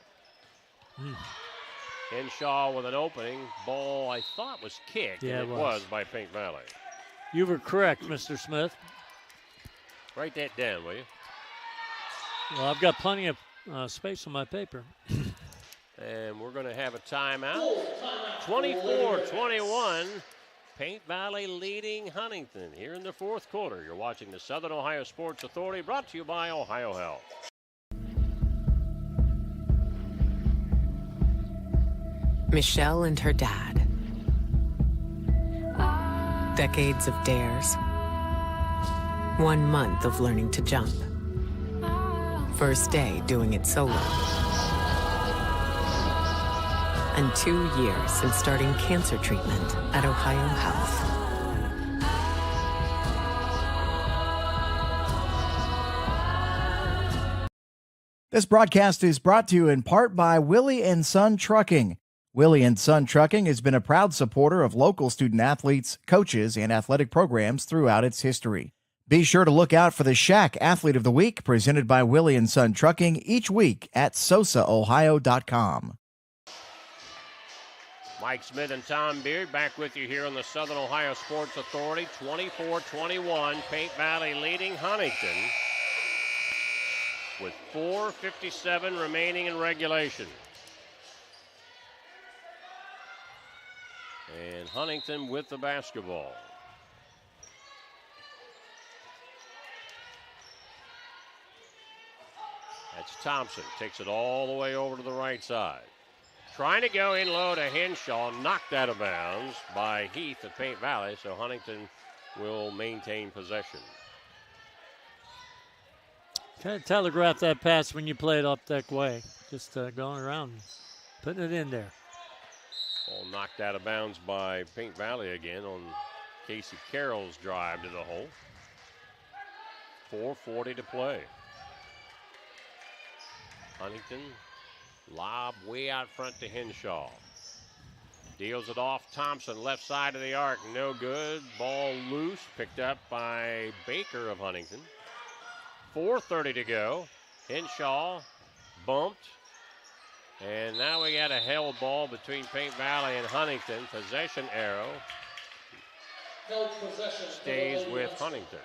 Henshaw with an opening. Ball I thought was kicked. Yeah, and it was by Paint Valley. You were correct, Mr. Smith. Write that down, will you? Well, I've got plenty of space on my paper. And we're going to have a timeout. 24-21. Paint Valley leading Huntington here in the fourth quarter. You're watching the Southern Ohio Sports Authority, brought to you by OhioHealth. Michelle and her dad. Decades of dares. 1 month of learning to jump. First day doing it solo. And 2 years since starting cancer treatment at OhioHealth. This broadcast is brought to you in part by Willie and Son Trucking. Willie and Son Trucking has been a proud supporter of local student athletes, coaches, and athletic programs throughout its history. Be sure to look out for the Shack Athlete of the Week presented by Willie and Son Trucking each week at SOSAOhio.com. Mike Smith and Tom Beard back with you here on the Southern Ohio Sports Authority. 24-21, Paint Valley leading Huntington with 4:57 remaining in regulation. And Huntington with the basketball. That's Thompson. Takes it all the way over to the right side. Trying to go in low to Henshaw. Knocked out of bounds by Heath at Paint Valley. So Huntington will maintain possession. Kind of telegraph that pass when you play it up that way. Just going around, putting it in there. Ball knocked out of bounds by Paint Valley again on Casey Carroll's drive to the hole. 4:40 to play. Huntington, lob way out front to Henshaw. Deals it off. Thompson, left side of the arc, no good. Ball loose, picked up by Baker of Huntington. 4:30 to go. Henshaw bumped. And now we got a held ball between Paint Valley and Huntington. Possession arrow Held possession. stays with Huntington.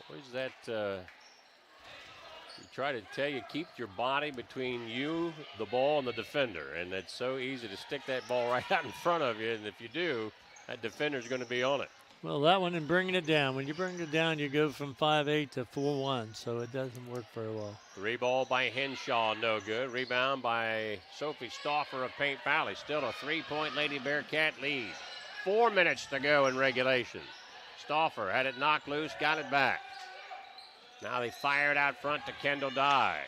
Always that, we try to tell you, keep your body between you, the ball, and the defender. And it's so easy to stick that ball right out in front of you. And if you do, that defender's going to be on it. Well, that one and bringing it down. When you bring it down, you go from 5'8" to 4'1", so it doesn't work very well. 3 ball by Henshaw, no good. Rebound by Sophie Stauffer of Paint Valley. Still a 3-point Lady Bearcat lead. 4 minutes to go in regulation. Stauffer had it knocked loose, got it back. Now they fire it out front to Kendall Dye.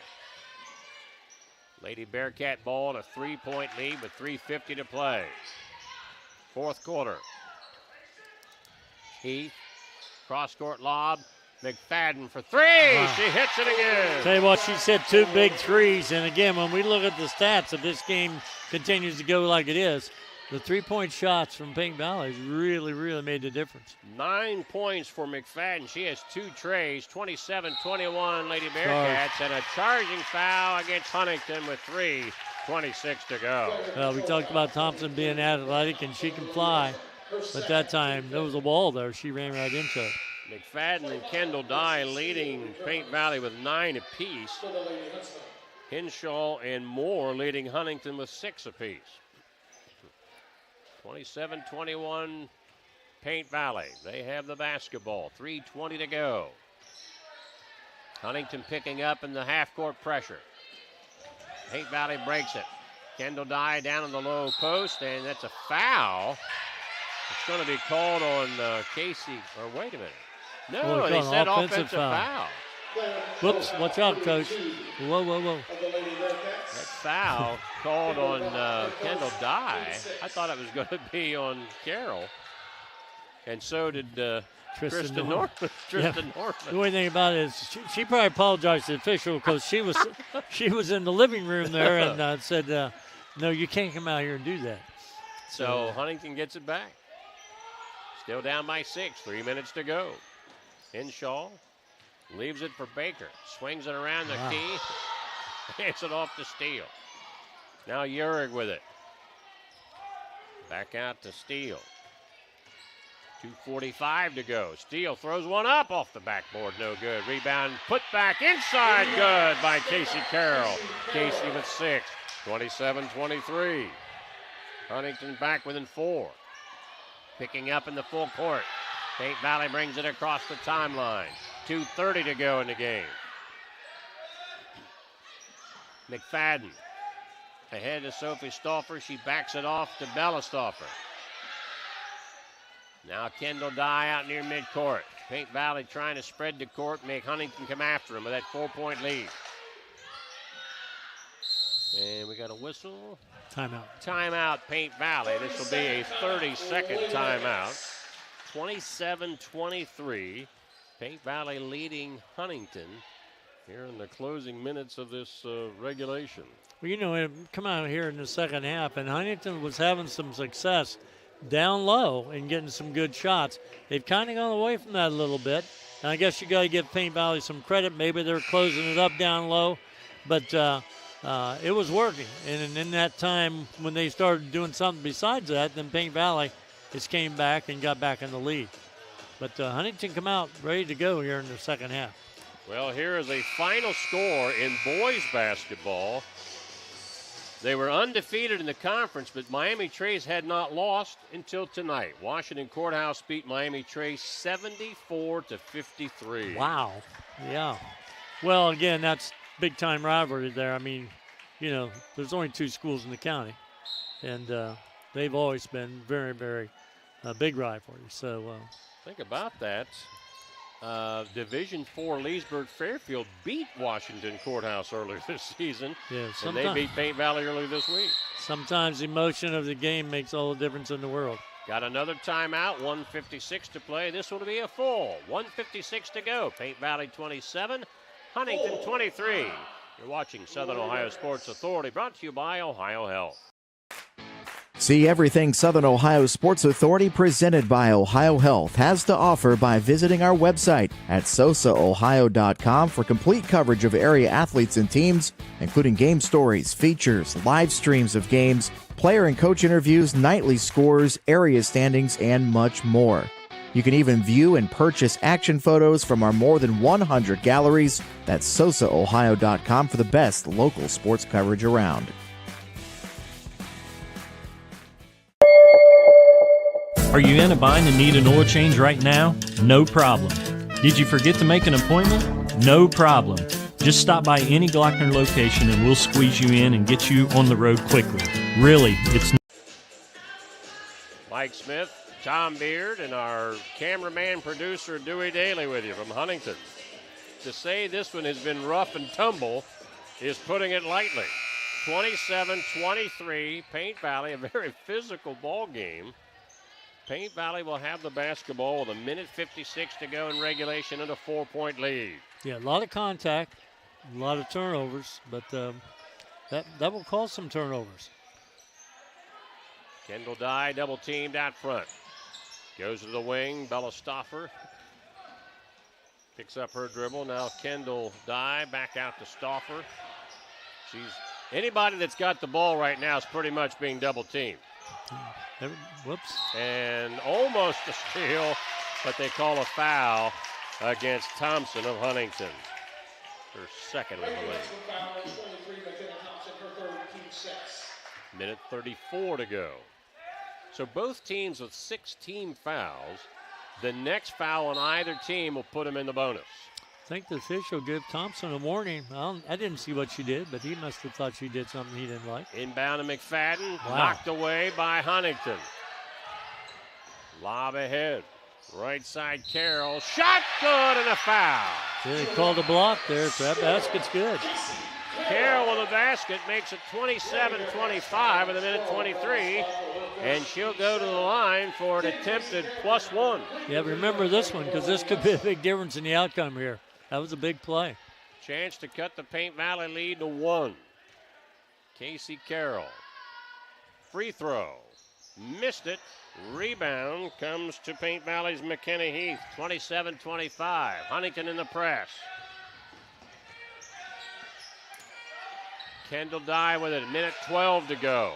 Lady Bearcat ball in a 3-point lead with 3:50 to play. Fourth quarter. Heath, cross-court lob. McFadden for 3. She hits it again. Tell you what, she's hit 2 big threes. And again, when we look at the stats, if this game continues to go like it is, the three-point shots from Paint Valley really, really made the difference. 9 points for McFadden. She has 2 trays, 27-21 Lady Bearcats, and a charging foul against Huntington with 3:26 to go. We talked about Thompson being athletic, and she can fly. But that time, there was a wall there. She ran right into it. McFadden and Kendall Dye leading Paint Valley with 9 apiece. Hinshaw and Moore leading Huntington with 6 apiece. 27-21 Paint Valley. They have the basketball. 3:20 to go. Huntington picking up in the half-court pressure. Paint Valley breaks it. Kendall Dye down in the low post, and that's a foul. It's going to be called on Casey. Or wait a minute. No, they said offensive foul. Whoops, watch out, Coach. Whoa. That foul called on Kendall Dye. I thought it was going to be on Carroll. And so did Tristan Norman. Norman. The only thing about it is she probably apologized to the official because she was in the living room there and said, no, you can't come out here and do that. So Huntington gets it back. Still down by 6, 3 minutes to go. Hinshaw leaves it for Baker. Swings it around the key. Hands it off to Steele. Now Uhrig with it. Back out to Steele. 2:45 to go. Steele throws one up off the backboard. No good. Rebound put back inside. Good by Casey Carroll. Casey with 6. 27-23. Huntington back within 4. Picking up in the full court. Paint Valley brings it across the timeline. 2:30 to go in the game. McFadden ahead to Sophie Stauffer. She backs it off to Bella Stauffer. Now Kendall Dye out near midcourt. Paint Valley trying to spread the court, make Huntington come after him with that 4-point lead. And we got a whistle. Timeout, Paint Valley. This will be a 30-second timeout. 27-23. Paint Valley leading Huntington here in the closing minutes of this regulation. Well, it come out here in the second half, and Huntington was having some success down low and getting some good shots. They've kind of gone away from that a little bit. And I guess you got to give Paint Valley some credit. Maybe they're closing it up down low, but it was working. And in that time when they started doing something besides that, then Paint Valley just came back and got back in the lead. But Huntington come out ready to go here in the second half. Well, here is a final score in boys basketball. They were undefeated in the conference, but Miami Trace had not lost until tonight. Washington Courthouse beat Miami Trace 74-53. Wow. Yeah. Well, again, that's big-time rivalry there. I mean, there's only 2 schools in the county, and they've always been very, very big rivalry. So think about that. Division IV Leesburg Fairfield beat Washington Courthouse earlier this season. Yeah, and they beat Paint Valley earlier this week. Sometimes the emotion of the game makes all the difference in the world. Got another timeout, 1:56 to play. This one will be a full. 1:56 to go. Paint Valley 27, Huntington 23. You're watching Southern Ohio Sports Authority, brought to you by OhioHealth. See everything Southern Ohio Sports Authority presented by OhioHealth has to offer by visiting our website at SOSAOhio.com for complete coverage of area athletes and teams, including game stories, features, live streams of games, player and coach interviews, nightly scores, area standings, and much more. You can even view and purchase action photos from our more than 100 galleries. That's SOSAOhio.com for the best local sports coverage around. Are you in a bind and need an oil change right now? No problem. Did you forget to make an appointment? No problem. Just stop by any Glockner location and we'll squeeze you in and get you on the road quickly. Really, it's Mike Smith, Tom Beard, and our cameraman producer Dewey Daly with you from Huntington. To say this one has been rough and tumble is putting it lightly. 27-23, Paint Valley, a very physical ball game. Paint Valley will have the basketball with 1:56 to go in regulation and a 4-point lead. Yeah, a lot of contact, a lot of turnovers, but that will cause some turnovers. Kendall Dye double teamed out front. Goes to the wing. Bella Stoffer picks up her dribble. Now Kendall Dye back out to Stoffer. Anybody that's got the ball right now is pretty much being double teamed. Whoops. And almost a steal, but they call a foul against Thompson of Huntington. Her second of the league. Minute 34 to go. So both teams with 16 fouls. The next foul on either team will put them in the bonus. I think the official gave Thompson a warning. I didn't see what she did, but he must have thought she did something he didn't like. Inbound to McFadden, Wow. knocked away by Huntington. Lob ahead. Right side Carroll. Shot good and a foul. They called a block there, so that basket's good. Carroll with the basket makes it 27-25 with a minute 23. And she'll go to the line for an attempted +1. Yeah, remember this one because this could be a big difference in the outcome here. That was a big play. Chance to cut the Paint Valley lead to 1. Casey Carroll. Free throw. Missed it. Rebound comes to Paint Valley's McKenna Heath. 27-25. Huntington in the press. Kendall Dye with it. Minute 12 to go.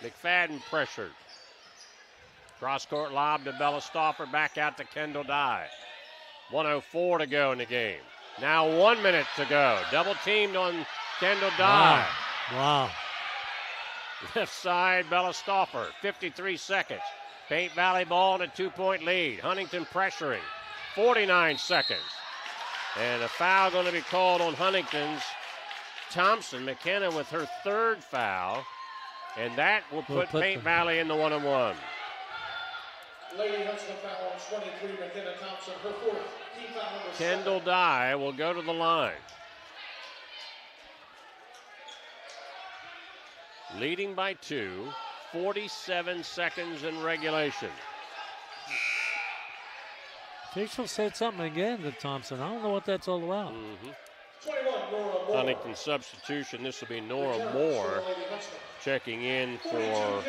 McFadden pressured. Cross-court lob to Bella Stoffer. Back out to Kendall Dye. 1:04 to go in the game. Now 1 minute to go. Double teamed on Kendall Dye. Wow. Left side, Bella Stoffer. 53 seconds. Paint Valley ball and a 2-point lead. Huntington pressuring. 49 seconds. And a foul going to be called on Huntington's Thompson. McKenna with her third foul. And that will put Paint Valley in the 1-on-1. Lady Huntsman foul on 23, McKenna Thompson, her fourth. Team foul number 7. Kendall Dye will go to the line. Leading by 2, 47 seconds in regulation. Official said something again to Thompson. I don't know what that's all about. 21, Nora Moore. Huntington substitution. This will be Nora Moore checking in for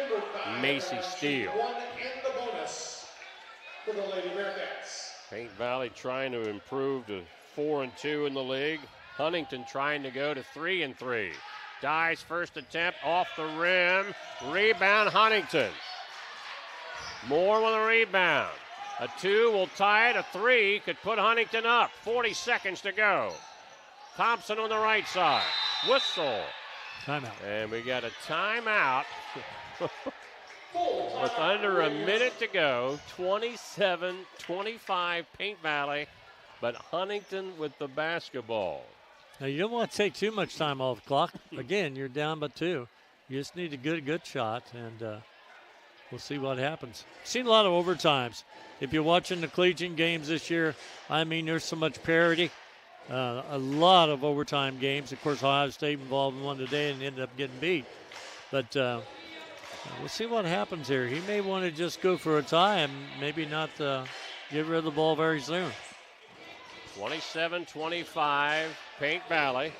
Macy Steele. 1 and the bonus for the Lady Bearcats. Paint Valley trying to improve to 4-2 in the league. Huntington trying to go to 3-3. Dye's first attempt off the rim. Rebound Huntington. Moore with a rebound. A 2 will tie it. A 3 could put Huntington up. 40 seconds to go. Thompson on the right side. Whistle. Timeout. And we got a timeout with under a minute to go. 27-25 Paint Valley, but Huntington with the basketball. Now, you don't want to take too much time off the clock. Again, you're down by 2. You just need a good shot, and we'll see what happens. Seen a lot of overtimes. If you're watching the collegiate games this year, I mean, there's so much parity. A lot of overtime games. Of course, Ohio State involved in one today and ended up getting beat. But we'll see what happens here. He may want to just go for a tie and maybe not get rid of the ball very soon. 27-25 Paint Valley.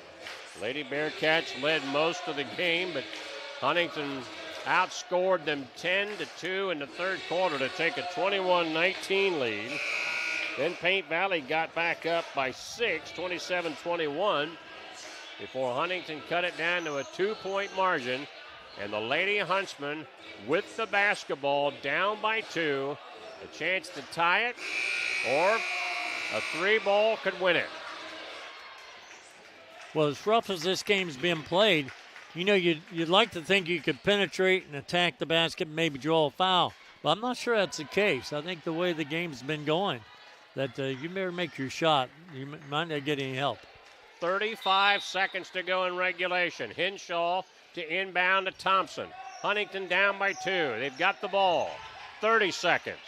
Lady Bearcats led most of the game, but Huntington outscored them 10-2 in the third quarter to take a 21-19 lead. Then Paint Valley got back up by 6, 27-21, before Huntington cut it down to a 2-point margin. And the Lady Huntsmen with the basketball down by 2, a chance to tie it, or a 3-ball could win it. Well, as rough as this game's been played, you know, you'd like to think you could penetrate and attack the basket and maybe draw a foul. But I'm not sure that's the case. I think the way the game's been going, that you better make your shot. You might not get any help. 35 seconds to go in regulation. Henshaw to inbound to Thompson. Huntington down by 2. They've got the ball. 30 seconds.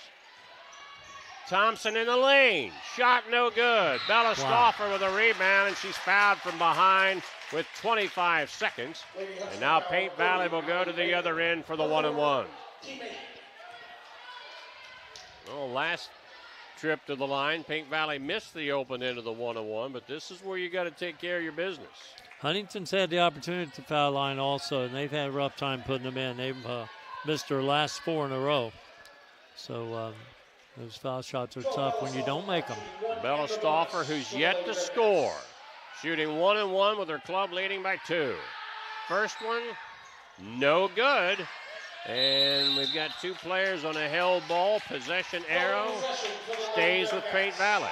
Thompson in the lane. Shot no good. Bella Stoffer with a rebound, and she's fouled from behind with 25 seconds. And now Paint Valley will go to the other end for the 1-on-1. Well, last trip to the line, Paint Valley missed the open end of the 1-on-1, but this is where you got to take care of your business. Huntington's had the opportunity to foul line also, and they've had a rough time putting them in. They've missed her last 4 in a row. So those foul shots are tough when you don't make them. Bella Stauffer, who's yet to score, shooting 1-1 with her club leading by 2. First one, no good. And we've got 2 players on a held ball. Possession arrow stays with Paint Valley.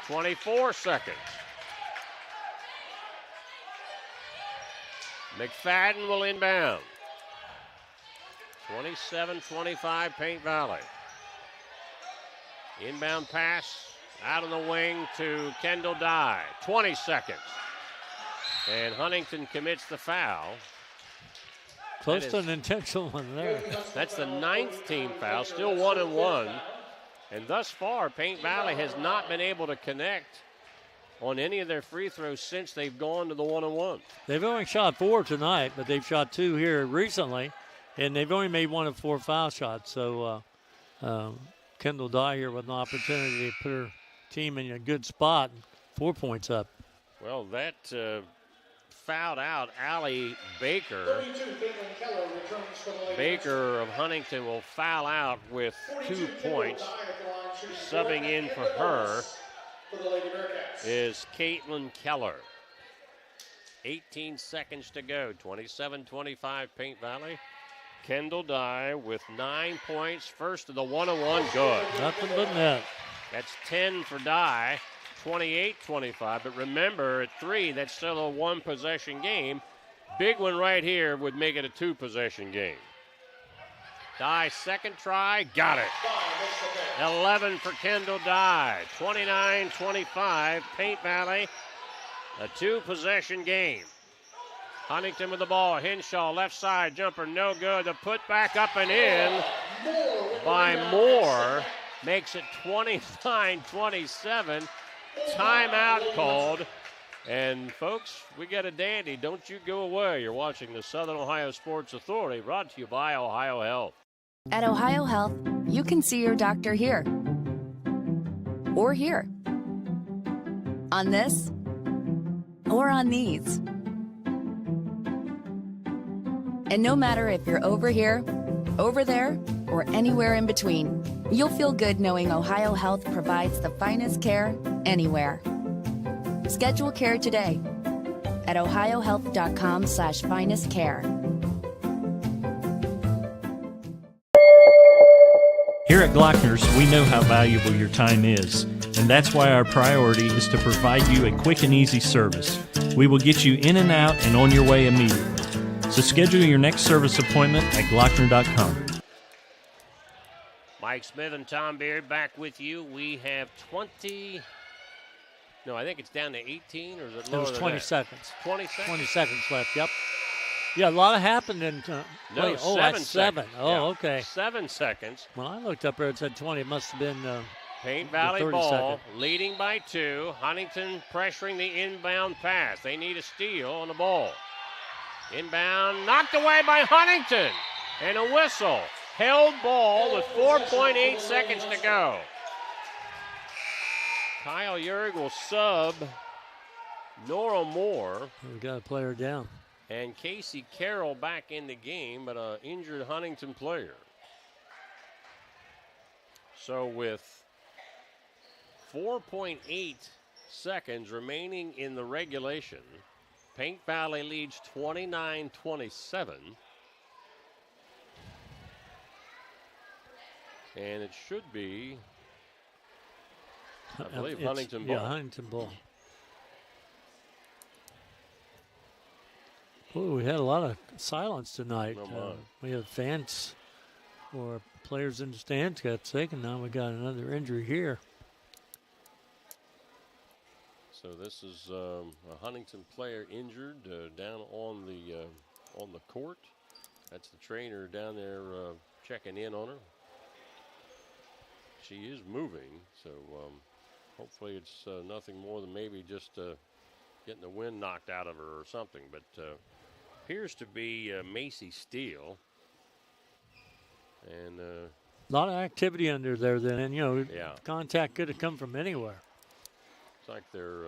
24 seconds. McFadden will inbound. 27-25 Paint Valley. Inbound pass out on the wing to Kendall Dye. 20 seconds. And Huntington commits the foul. Close to an intentional one there. That's the 9th team foul, still 1-1. And thus far, Paint Valley has not been able to connect on any of their free throws since they've gone to the 1-1. They've only shot 4 tonight, but they've shot 2 here recently, and they've only made 1 of 4 foul shots. So Kendall Dye here with an opportunity to put her team in a good spot, 4 points up. Well, that fouled out Allie Baker. Baker of Huntington will foul out with 2 points. Subbing in for her is Caitlin Keller. 18 seconds to go. 27-25 Paint Valley. Kendall Dye with 9 points. First of the 1-1, good. Nothing but net. That's 10 for Dye. 28-25, but remember at 3, that's still a 1-possession game. Big one right here would make it a 2-possession game. Dye, second try, got it. 11 for Kendall Dye. 29-25, Paint Valley, a 2-possession game. Huntington with the ball. Henshaw, left side jumper, no good. The put back up and in by Moore makes it 29-27. Timeout called. And folks, we got a dandy. Don't you go away. You're watching the Southern Ohio Sports Authority, brought to you by OhioHealth. At OhioHealth, you can see your doctor here or here, on this or on these. And no matter if you're over here, over there, or anywhere in between, you'll feel good knowing OhioHealth provides the finest care anywhere. Schedule care today at ohiohealth.com/finestcare. Here at Glockner's, we know how valuable your time is, and that's why our priority is to provide you a quick and easy service. We will get you in and out and on your way immediately. So schedule your next service appointment at Glockner.com. Mike Smith and Tom Beard back with you. We have 20. No, I think it's down to 18, or is it lower? It was 20 seconds. 20 seconds? 20 seconds left, yep. Yeah, a lot happened in No, play. Oh, 7 that's 7. seconds. Oh, Yeah, okay. 7 seconds. When I looked up there, it said 20. It must have been Paint the Valley 30 ball, second. leading by 2. Huntington pressuring the inbound pass. They need a steal on the ball. Inbound, knocked away by Huntington. And a whistle. Held ball with 4.8 seconds to go. Kyle Yerg will sub Nora Moore. We got a player down. And Casey Carroll back in the game, but an injured Huntington player. So with 4.8 seconds remaining in the regulation, Paint Valley leads 29-27. And it should be, I believe, Huntington ball. Yeah, Huntington ball. Ooh, we had a lot of silence tonight. We had fans or players in the stands got sick, and now we got another injury here. So this is a Huntington player injured down on the court. That's the trainer down there checking in on her. She is moving, so hopefully it's nothing more than maybe just getting the wind knocked out of her or something. But appears to be Macy Steele. And a lot of activity under there then, and, yeah. Contact could have come from anywhere. It's like they're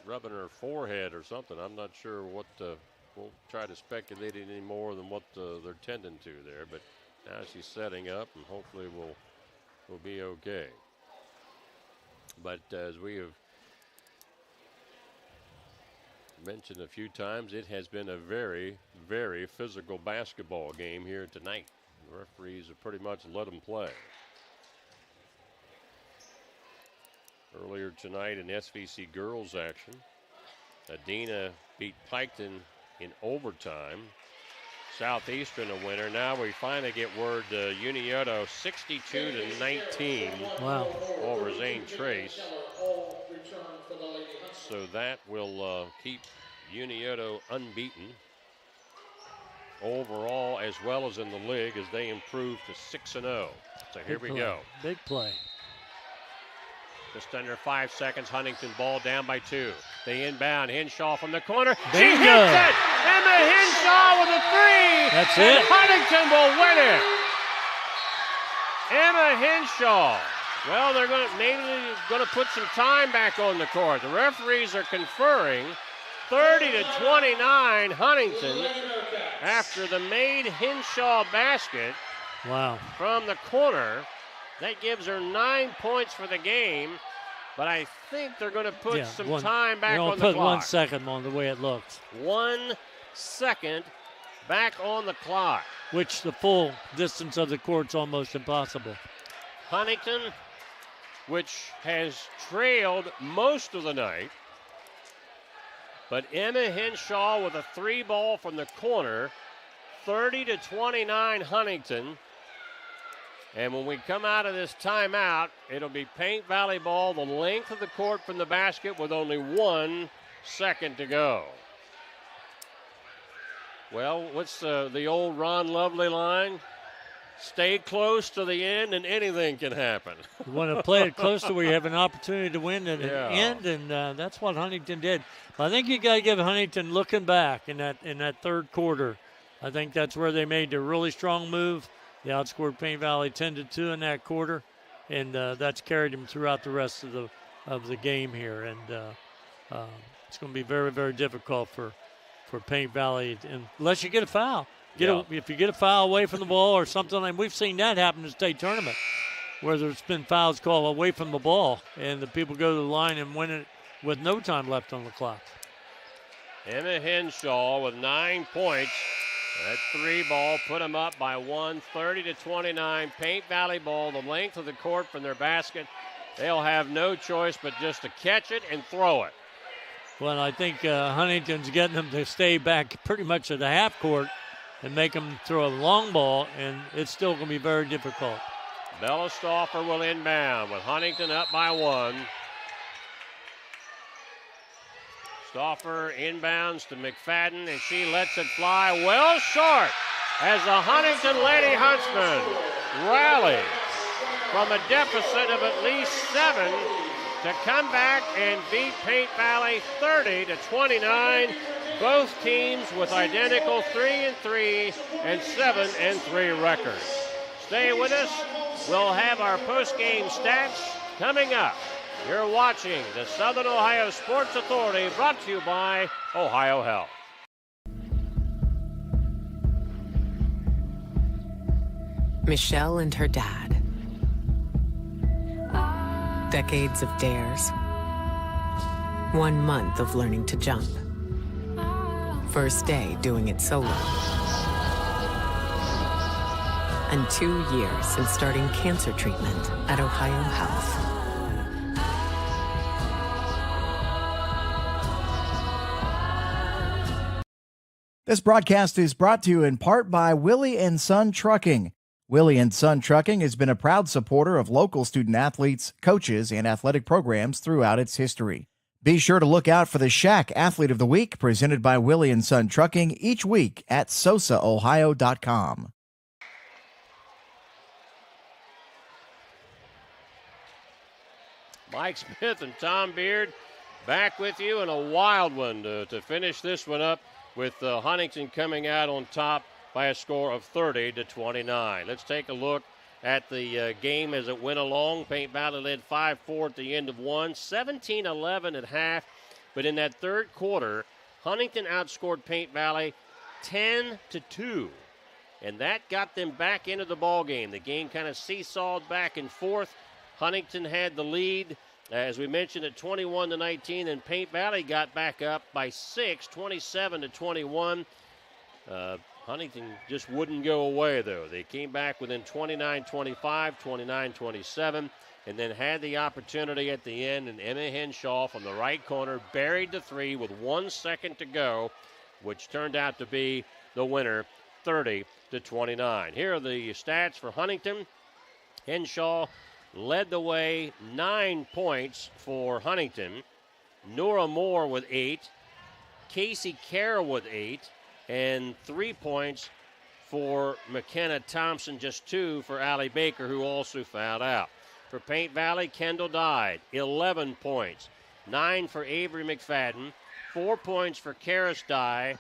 rubbing her forehead or something. I'm not sure what won't try to speculate any more than what they're tending to there. But now she's setting up, and hopefully we'll be okay. But as we have mentioned a few times, it has been a very, very physical basketball game here tonight. The referees have pretty much let them play. Earlier tonight in SVC girls action, Adina beat Piketon in overtime. Southeastern a winner. Now we finally get word Unioto 62-19 Wow. over Zane Trace. So that will keep Unioto unbeaten overall as well as in the league as they improve to 6-0. So here we go. Big play. Just under 5 seconds. Huntington ball down by 2. They inbound. Henshaw from the corner. Bingo. She hits it. Emma Henshaw with a 3. That's and it. Huntington will win it. Emma Henshaw. Well, they're going to put some time back on the court. The referees are conferring. 30-29 Huntington after the made Henshaw basket. Wow. From the corner. That gives her 9 points for the game, but I think they're going to put some time back on the clock. Put 1 second on the way it looks. 1 second back on the clock. Which the full distance of the court's almost impossible. Huntington, which has trailed most of the night, but Emma Henshaw with a 3 ball from the corner, 30-29 Huntington. And when we come out of this timeout, it'll be Paint Valley ball the length of the court from the basket with only 1 second to go. Well, what's the old Ron Lovely line? Stay close to the end and anything can happen. You want to play it close to where you have an opportunity to win at the end, and that's what Huntington did. But I think you got to give Huntington, looking back in that third quarter, I think that's where they made the really strong move. They outscored Paint Valley 10-2 in that quarter, and that's carried them throughout the rest of the game here. And it's going to be very, very difficult for Paint Valley unless you get a foul. If you get a foul away from the ball or something, and we've seen that happen in the state tournament, where there's been fouls called away from the ball, and the people go to the line and win it with no time left on the clock. Emma Henshaw with 9 points. That 3 ball put them up by 1, 30-29. Paint Valley ball, the length of the court from their basket. They'll have no choice but just to catch it and throw it. Well, I think Huntington's getting them to stay back pretty much at the half court and make them throw a long ball, and it's still going to be very difficult. Bella Stauffer will inbound with Huntington up by 1. Stauffer inbounds to McFadden, and she lets it fly well short as the Huntington Lady Huntsmen rally from a deficit of at least 7 to come back and beat Paint Valley 30-29. Both teams with identical 3-3 and 7-3 records. Stay with us. We'll have our post-game stats coming up. You're watching the Southern Ohio Sports Authority, brought to you by OhioHealth. Michelle and her dad. Decades of dares. 1 month of learning to jump. First day doing it solo. And 2 years since starting cancer treatment at OhioHealth. This broadcast is brought to you in part by Willie and Son Trucking. Willie and Son Trucking has been a proud supporter of local student athletes, coaches, and athletic programs throughout its history. Be sure to look out for the Shack Athlete of the Week presented by Willie and Son Trucking each week at SOSAOhio.com. Mike Smith and Tom Beard back with you in a wild one to finish this one up, with Huntington coming out on top by a score of 30-29. Let's take a look at the game as it went along. Paint Valley led 5-4 at the end of one, 17-11 at half. But in that third quarter, Huntington outscored Paint Valley 10-2, and that got them back into the ball game. The game kind of seesawed back and forth. Huntington had the lead, as we mentioned, at 21-19, and Paint Valley got back up by 6, 27-21. Huntington just wouldn't go away, though. They came back within 29-25, 29-27, and then had the opportunity at the end, and Emma Henshaw from the right corner buried the three with 1 second to go, which turned out to be the winner, 30-29. Here are the stats for Huntington. Henshaw led the way, 9 points for Huntington. Nora Moore with 8. Casey Carroll with 8. And 3 points for McKenna Thompson, just 2 for Allie Baker, who also fouled out. For Paint Valley, Kendall Dyed, 11 points. 9 for Avery McFadden. 4 points for Karis Dye.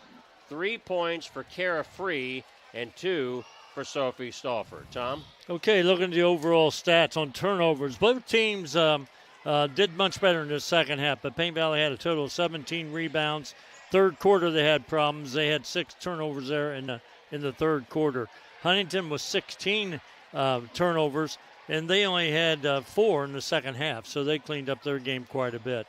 3 points for Kara Free. And 2 for Sophie Stauffer. Tom? Okay, looking at the overall stats on turnovers, both teams did much better in the second half, but Paint Valley had a total of 17 rebounds. Third quarter, they had problems. They had 6 turnovers there in the third quarter. Huntington was 16 turnovers, and they only had 4 in the second half, so they cleaned up their game quite a bit.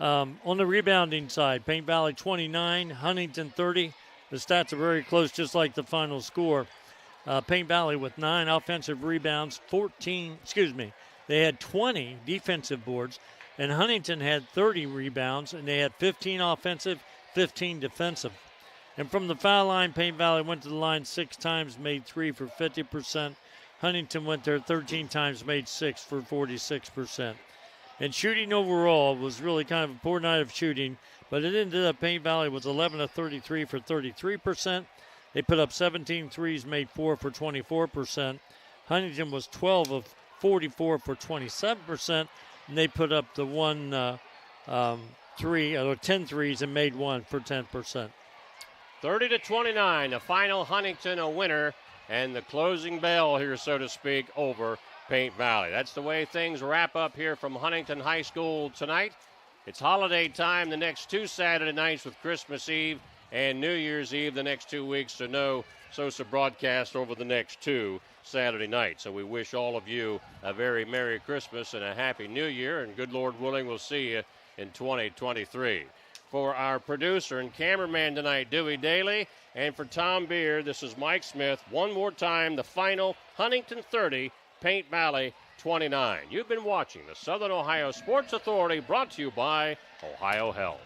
On the rebounding side, Paint Valley 29, Huntington 30. The stats are very close, just like the final score. Paint Valley with 9 offensive rebounds, they had 20 defensive boards, and Huntington had 30 rebounds, and they had 15 offensive, 15 defensive. And from the foul line, Paint Valley went to the line 6 times, made 3 for 50%. Huntington went there 13 times, made 6 for 46%. And shooting overall was really kind of a poor night of shooting, but it ended up Paint Valley was 11 of 33 for 33%. They put up 17 threes, made 4 for 24%. Huntington was 12 of 44 for 27%, and they put up the 10 threes and made 1 for 10%. 30-29, the final. Huntington a winner, and the closing bell here, so to speak, over Paint Valley. That's the way things wrap up here from Huntington High School tonight. It's holiday time the next 2 Saturday nights, with Christmas Eve and New Year's Eve the next 2 weeks, so no SOSA broadcast over the next 2 Saturday nights. So we wish all of you a very Merry Christmas and a Happy New Year, and good Lord willing, we'll see you in 2023. For our producer and cameraman tonight, Dewey Daly, and for Tom Beard, this is Mike Smith. One more time, the final, Huntington 30, Paint Valley 29. You've been watching the Southern Ohio Sports Authority, brought to you by OhioHealth.